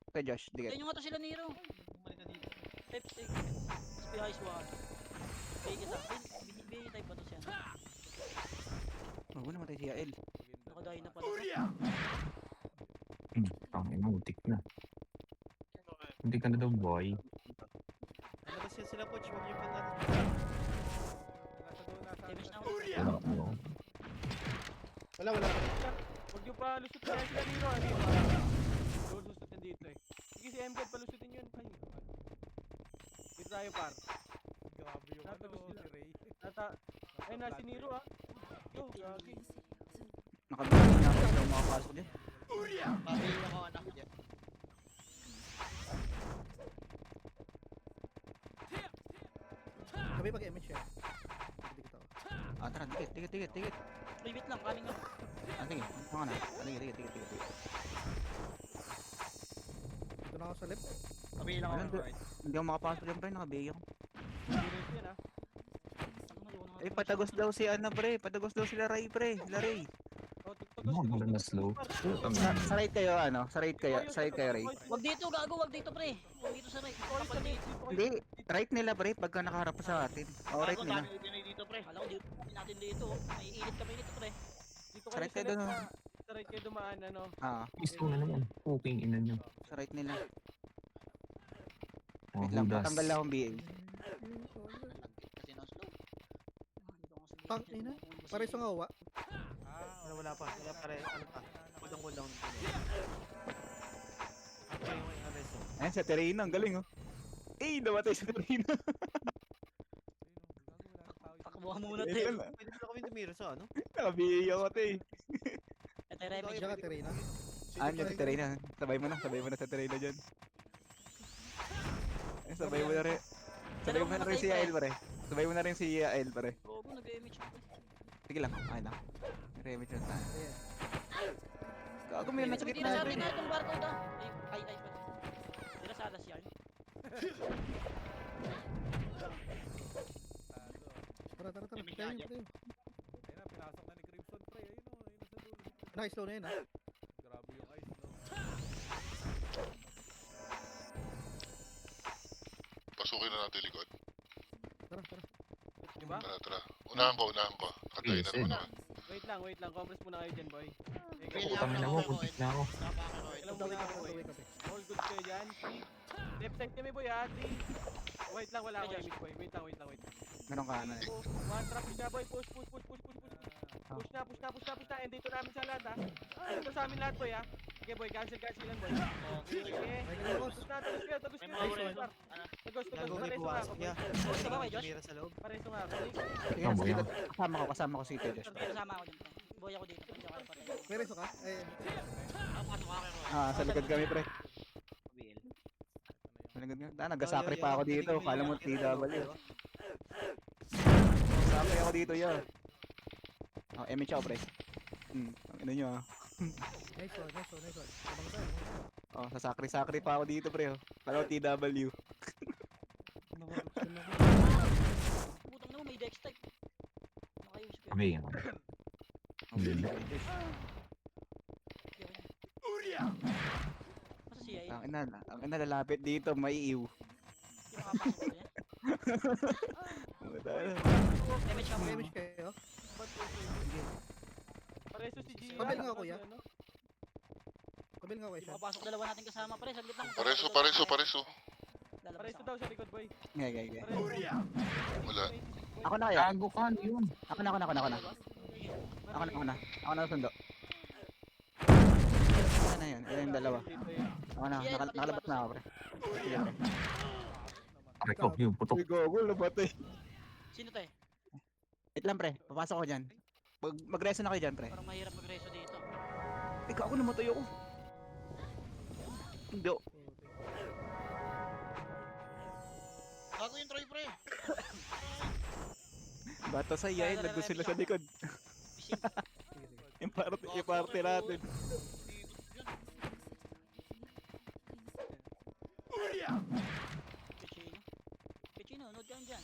Kay Josh, di Kaya nyo nga to sila Nero. Bumalik ka dito. Type stick. SPI high swag. Bay kita. Bay type ba to siya? Gago, namatay si Yael. Nakadahin na pala. Tangin mo, utik na. Hindi ka na daw, boy. Labas yan sila, Poch. Huwag yung patan. Nasa doon, nasa Damage na ako. Wala ako. Wala. Huwag nyo pa lusot kaya sila dito. Ano yun? Doon lusutin dito eh. Sige si MGAD palusutin yun. Ay. Dito tayo, par. Grabe yung Natagos ano, sila. si Ray. Ayun na, si Nero, ah. Oh, gagi. Nakabili na ako. Hindi ako makapasok dyan. Pabili ako anak niya. Sabi pag MH siya. Dikit ako. Ah, tara, dikit. Wait lang, kanin nga. Ah, sige. Ano ka na? Dikit. Dito na ako sa left. Pabili ako Walang ng do- right. Hindi ako makapasok dyan, pre. Nakabili ako. Serious yan, ah. Eh, patagos daw si ano, pre. Patagos daw sila Ray, pre. Sila Ray. Oh, tugtugos, Ano, tugos, wala na tugos, slow. par. Sa right kayo, ano? Sa right kayo, Ray. Wag dito, gago, wag dito, pre. Wag dito sa right. Kapag dito. Hindi, right nila, pre. Pagka nakaharap pa sa atin. Oh, right Ako, nila. dami Pinoy dito, pre. Alam ko, dito natin dito. May init kami dito, pre. Dito Sa kayo right sa kayo left, doon. ah. Sa right kayo dumaan, ano. Ah, Gusto na naman. Puking ina nyo. sa right nila. Oh, Wait lang, hudas. patanggal lang akong BA. Nalagkit kasi ng slow. Tang ina. Pare sa ngawa. Wala pa. Wala pa rin. Ano pa? Kulang-kulang. Ano pa yung Areso? Ayan, sa Terena. Ang galing, oh. Eh, namatay sa Terena. Takbuhan muna, Wait te. lang, Pwede pala kami tumira sa ano? naka-BA ako, te. Ito yung remedy. Diyan ka, Terena. Ah, dyan sa Terena. Sabay mo na sa Terena dyan. Eh, sabay mo na rin. Sabay mo na rin si Yael, pare. Sabay mo na rin si Yael, pare. Gogo, nag-image ako. Sige lang, okay lang. Remit lang tayo. Gago mo yun, nasa Tira gitna. sa atin na itong barcode, ah. Ay, pwede. Tira sa alas yan. Tara. Tayo. Ayun na, pinasok na ni Crimson, pre. Ayun o, ayun na sa dulo. Nice, slow na yun, ha. Grabe yung ice, no? Pasukin na natin likod. Tara. Diba? Tara. Unahan ko. Nakatayin na naman ako. Wait lang. Compress muna kayo dyan, boy. Pili Putang ina mo, ako, buntik na ako. Alam mo na, boy. All good kayo dyan. Left side kami, boy, ha. Wait lang, wala ako image, boy. Wait lang. Meron ka na eh. One trap siya, boy. Push. Push na. And dito namin sa lahat, ha. Dito sa amin lahat, boy, ha. Sige, boy. Cancel lang, boy. Sige. Tapos na. Tapos May ka. mga Areso. Tagos. Gago, may Pareso nga buwas. ako, boy. Yeah. Gusto ba, Josh? Tumira sa loob. Pareso nga ako. Sige na, sige na. Kasama ko si Tito Josh. Sige, kasama ako dyan, pre. Boy ako dito. Hindi ako patay. May reso ka? Pasok ako, Roy. Ah, sa likod kami, pre. Pabili. Sa likod kami. Nagkasakri pa ako dito. Kala mo TW. Sakri ako dito, yo. Oh, MH ako, pre. Ang ina nyo, ah. Nice one. Tabang tayo. Oh, sasakri pa ako dito, pre. Oh. Kala mo TW. Putang na mo, may dex type. Nakayos ko. Kami yan. Hindi. Masa siya yun? Ang ina lalapit dito, maiiw. Hindi makapasok ko yan. Damage ka mo. May MH kayo. Pareso si Gia. Pabil nga, kuya. Ano? Kabil nga, Hindi Weshan. makapasok dalawa natin kasama, pre. Saglit lang. Pareso. Lalabas Pareso ako. daw sa likod, boy. Gaya. Wala. Ako na kaya? Gago ka, yun. Ako na. Ako na sundo. Ano na yun? Ano yung dalawa? Ako na. Nakalabas na ako, pre. Sige, pre. Aray ko, yung putok. Uy, gogol, nabatay. Sino to eh? Wait lang, pre. Papasok ko dyan. Mag-reso na kayo dyan, pre. Parang mahirap mag-reso dito. Ikaw, ako namatay ako. Hindi. Gago yung Troy, pre. Bata sa yain, nandun sila sa likod. Yung parte natin. Pechino, nood ka dyan.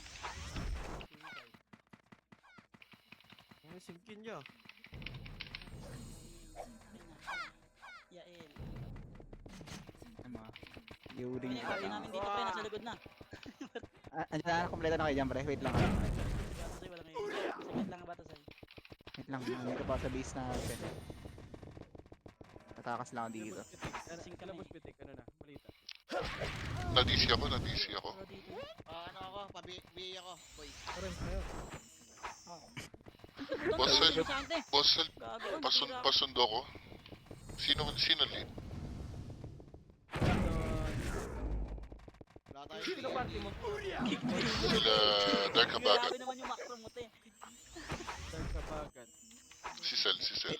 Ano singkin niya? Yael. Ano mga Yuding. Pinag-copy namin dito, pre. Nasa likod na. Andiyan na, kompleto na kayo dyan, pre. Wait lang. Batasay, wala ngayon. Saglit lang ang batasay. Wait lang, nandito pa sa base natin. Tatakas lang ako dito. Sing ka na Labos eh. pitik, ano na, balita. Na-DC ako. Pero dito. Ano ako, pabili ako, boy. Pareho kayo. Boss, Doon, doon, sa ante. Boss, Gago, pasundo ko. Sino lead? Wala tayo. Sino ba party mo? Sila Dark Habagat. Grabe naman yung macro mo, te. Dark Kabagat. Si Cell, si Cell.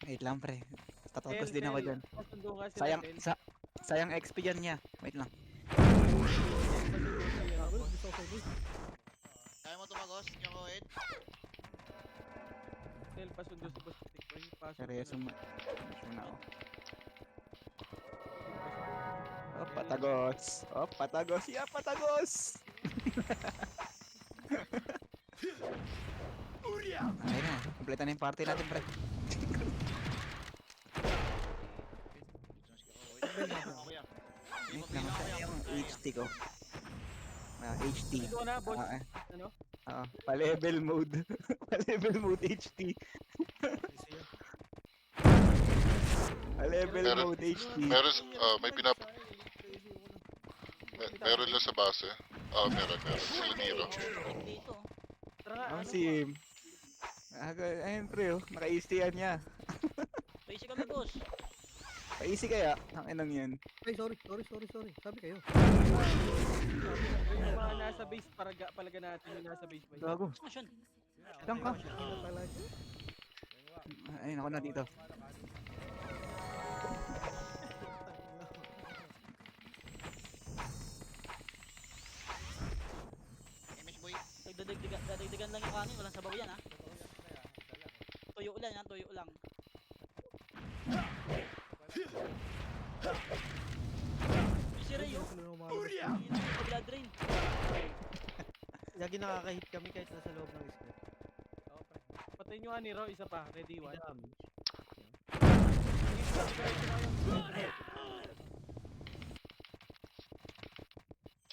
Wait lang pre. Tatotos Tel, din ako Tel, dyan. pasundo ka sila, Sayang, Tel. sayang XP dyan niya. Wait lang. Sabi ko, gusto ko sa'yo, boy. Kaya mo tumagos, yung Ed? Tel, pasundo si Boss Tikboy. Pasok Seryoso na. mo. Muna ako. Oh, patagos. Oh, patagos. Yeah, patagos. Okay na. Kompleto na yung party natin, pre. Ako yan. Wait lang. Saan yung HT ko? HT. Ito na, boss. Ano? Pa-level mode. Pa-level mode HT. Pa-level Meron- mode HT. May meron lang sa base. Meron. Sila Nero. Dito. Tara nga, Ang ano sim. Ayun pre, oh. Naka-HT yan niya. Basic kami, boss. Pa-easy kaya? Ang inang yan. Ay, sorry. Sabi kayo. yung mga nasa base, palaga natin yung nasa base, boy. Gago. Action. Lang ka. Ano talaga? Ayun ako na dito. MS boy. Dadagdagan lang yung kanin, walang sabaw yan, ha. Tuyo lang, ha, tuyo lang. Si Ray, oh. Blood drain. Lagi nakaka-hit kami kahit nasa loob ng script. Patayin nyo nga ni Ro, isa pa. Ready, one. Damage.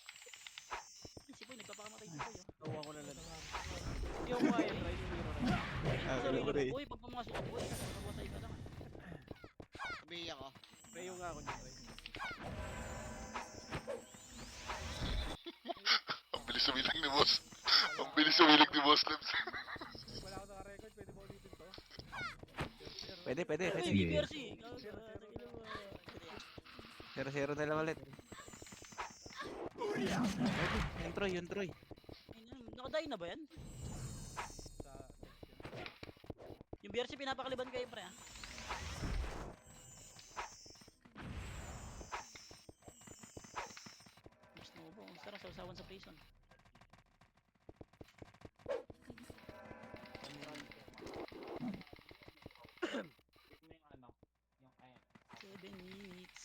Ay, si Boy, nagpapakamatay si Boy, oh. Nakuha ko na lang. Hindi ako kaya, try yung hero na. Sorry, Gago, Ray. Boy, pag pumasok ka, Boy, mamatay ka lang, Sabihin ako. Rayo nga ako dyan, Ray. Ang bilis sumilag ni Boss. Ang bilis sumilag ni Boss Lebs. Wala ako naka-record, pwede ba ulitin to? Pwede. Ay, Sige. BBRC. 0-0 na lang ulit. Yung Troy. Nakaday na ba yan? Yung BRC pinapakaliban kayo, pre, ha? Mas nubo, ang sarap sausawan sa prison. Seven minutes.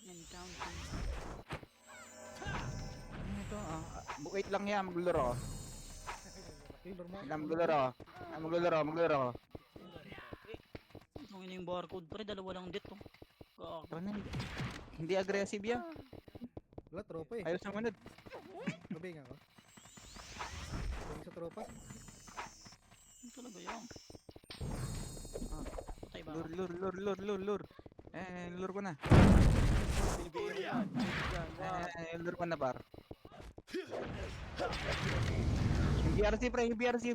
And counting. Ano ito? Wait lang yan, maglularo ako. Okay, normal. Wait lang, maglularo ako. Ang ina yung barcode, pre, dalawa lang dito. Kaka. Tara na, hindi aggressive yan. Wala, tropa eh. Ayaw sa manod. Mabing ako. Mabing sa tropa. Ano talaga yun? Patay ba ako? Lure. Lure ko na. Binibigyan mo yan. Binibigyan. Wow. Lure ko na, par. Yung BRC, pre, yung BRC.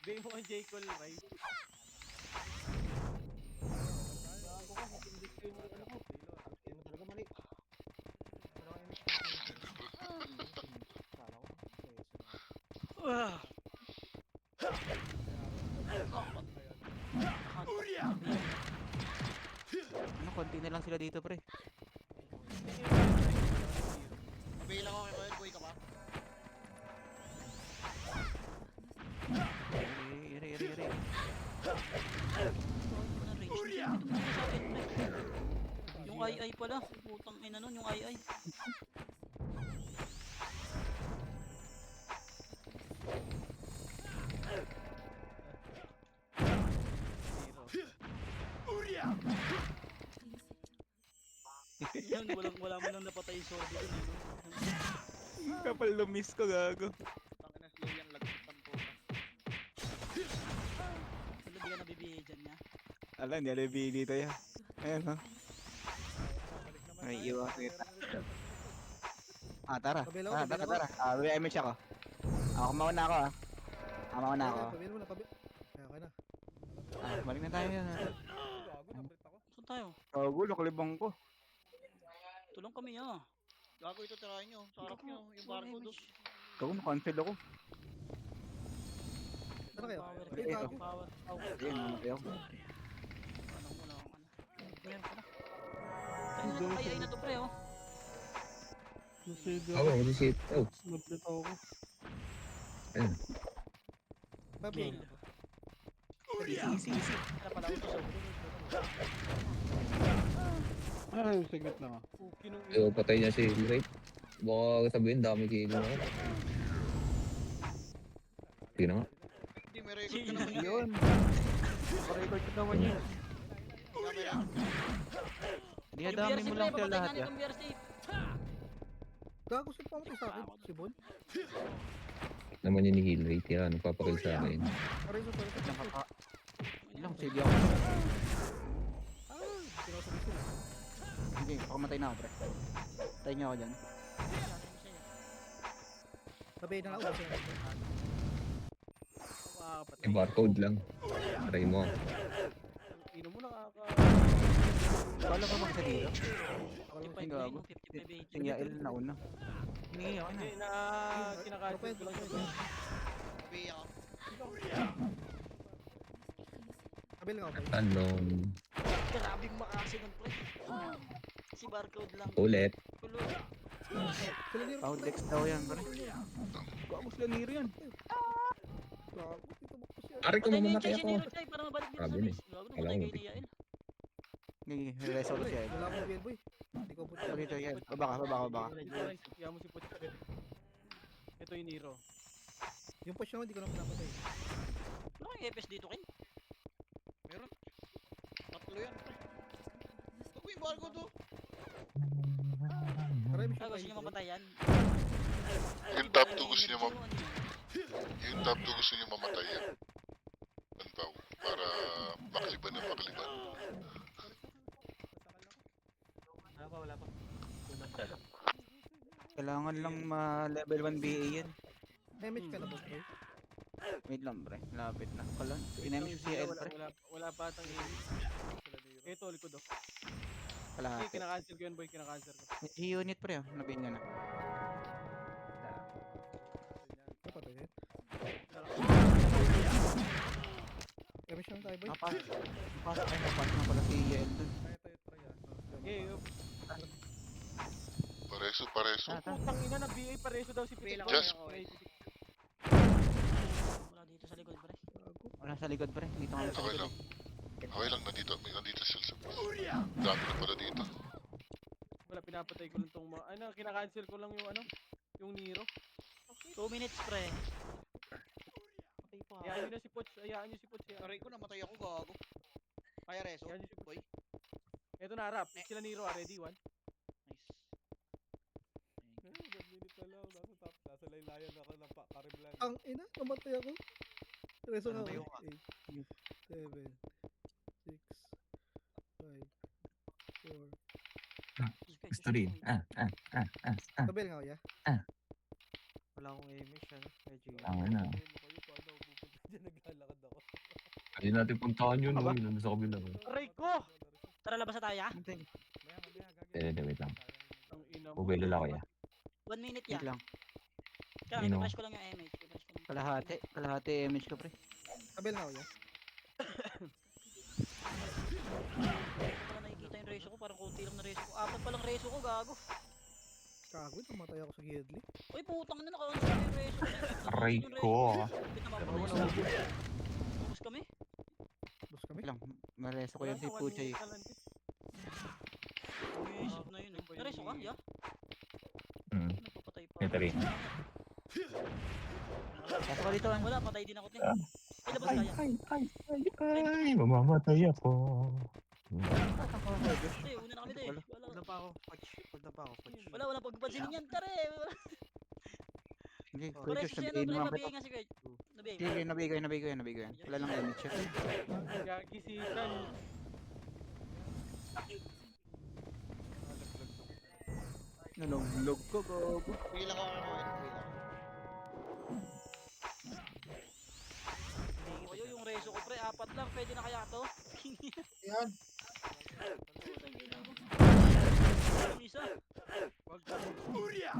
Bigay mo kang J. Cole, Ray. Ano, konti na lang sila dito, pre. Sabihin ako kay Ed, boy ka ba? Iri. Yung AI pala, putang ina nun, yung AI. Yan, wala mo lang napatay yung sword dun, eh, no? Kapal na miss ko, gago. Tangin na slow yan, lagpas ng puta. Wala di ka nabibigay dyan niya. Ala, hindi alabi dito yan. Ayan, ha. May iwan kita. Tara. Kabila ko, Tara. kabila ko. BMH ako. Ako, mauna ako, ha. Mauna ako. Pabili mo na, pabili. Kaya ka na. Balik na tayo yan, ha. tayo. Gago, nakalibang ko. Tulong kami ah. Gago ito, tirahin nyo. Sa harap nyo, yung barko doon. Gago, na-cancel ako. Ano kayo? Power, Ay, gago. power. Ayun, namatay ako. Ano mo lang, ano. Meron pa na. Ayun na, ay na to pre oh. Oo, masisip. Oh, Nablit ako. ayun. Babil. Easy. Wala pala utos oh. Ay, saglit lang ah. Ayaw, patay niya si Great. Baka sabihin, dami kilo ako. Sige na nga. Hindi, may record ka naman. Yun. Pa-record ko naman yun. Hindi Yung dami BRC mo pre, lang sila papatay lahat nga ya. nitong BRC. Gago, sino pamatay sa akin? Si Bon? Naman yun ni Hillrate. Yan, nagpapakil sa akin. Pareso. Lang kaka. Lang, sige ako. Sinasabi. Hindi, pakamatay na ako pre. Patay niyo ako dyan. Sabay na lang. Ubus na. Yung barcode lang. Try mo. Ino mo nakaka... Wala ka bang sa dito? 55 Ang na gago. yun, 55 Si Yael na una. Hindi ako na. Hindi na kinakancel ko lang yun. Sabi ako. Sabi lang ako. Tanong. Grabing makasi ng pre. Si barcode lang. Ulit. Kulot. Sila niro. Outdex daw yan pre. Gago sila niro yan. Gago, dito mo ko siya. Ari ko Patay niyo muna yung kaya Chay, ko. siniro Chay, para mabalik dito sa Sabi na base. Gago, Kala namatay ko kayo ni Yael. Hindi, resolve si Yael. Wala akong BL boy. Hindi ko puto. Dito Yael. Baba. Kaya mo si Puti. Ito yung Nero. Yung push naman, hindi ko na pinapatay. Wala kang EPS dito, Ken. Meron. Tatlo yan. Ito yung barko to. Tara, may Ah, gusto niyo mapatayan? Yung top 2 gusto niyo yung top 2 gusto niyo mamatay yan. Yan ba? Para makaliban ng makaliban. Wala pa. Kailangan lang ma-level 1 BA yan. Damage ka na ba, bro? Wait lang pre, lapit na. Kalan, in-damage si Yael pre. Wala pa atang aim. Ito, likod oh. Sige, Kalahati. kinakancel ko yun boy, kinakancel ko. G-unit pre, nabihin niya na. Napatay yun. Damage lang tayo, boy. Napasok na pala si Yael dun. Okay, Pareso. putang ina na BA pareso daw si Pila. Just- Wala dito sa likod, pre. Wala sa likod pre, dito kami sa Okay likod lang. eh. Okay lang, nandito sila sa dami na pala dito. Wala, pinapatay ko lang tong mga... Ano, kinakancel ko lang yung ano? Yung Nero. 2 minutes, pre. Hayaan nyo na si Poch. Hayaan nyo si Poch. Aray ko, namatay ako, gago. Kaya reso. Hayaan nyo si Boy. Ito na, harap. Sila Nero, ready? One. Nasa laylayan ako ng Karimlan. Ang ina, namatay ako. Reso nga Ano ako. ba 8, 7, 6, 5, 4. Gusto rin. Sabi lang ako, ya? Wala akong image ano. Medyo Tama na. Diyan naglalakad ako. Hindi natin puntahan yun. Uy, nandun sa kabila. Aray ko! Tara, labas na tayo, ah. Wait lang. Ang ina mo. Bubelo lang kaya. 1 minute, Wait ya. lang. Kaya, Ino. i-flash ko lang yung image. I-flash ko lang. Kalahati image ko pre. Sabi lang ako, ya? Hindi ko pala nakikita yung reso ko. Parang konti lang na reso ko. 4 pa lang reso ko, gago. Kago, namatay ako sa Gidley. Uy, putang na, naka-on yung reso ko. Aray ko. Wait na, mapapalay. Ubus kami. Bus kami. Wait lang, mareso ko yun si Puchay. Isip na yun, eh. Nareso ka, ya? Nagpapatay pa. Ito rin. Pasok ka dito ah. Wala, patay din ako, te. Ay, labas kaya. Ay, mamamatay ako. Te, una na kami, te. Wala pa ako. Poch. Wala pa ako. Poch. Wala pagpansinin yan, tare. Hindi, Pareso Purchase, siya, sabihin no? mo Pre, nga nabigay kita. nga si Kurt. Nabigay. Sige, nabigay ko yan. Wala lang image yan. Gagi si Tan. Nalunglog ko, gogo. Bilang ako ano. Oyo, yung reso ko, pre. 4 lang. Pwede na kaya to? Yan. Putang ina mo. Yung isa. Wag ka. Kaya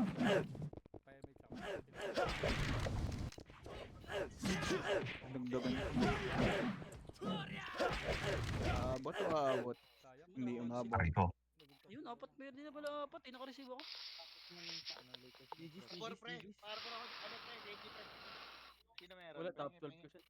may tsaka. Dagdagan. Abot o abot. Sayang. Hindi umabot. Aray ko. Yun, apat meron din na pala apat. Eh, naka-receive ako. Score pre. Para ako ano pre, legit. Sino meron? Wala, top Pahingin, 12 pahingin. ko siya.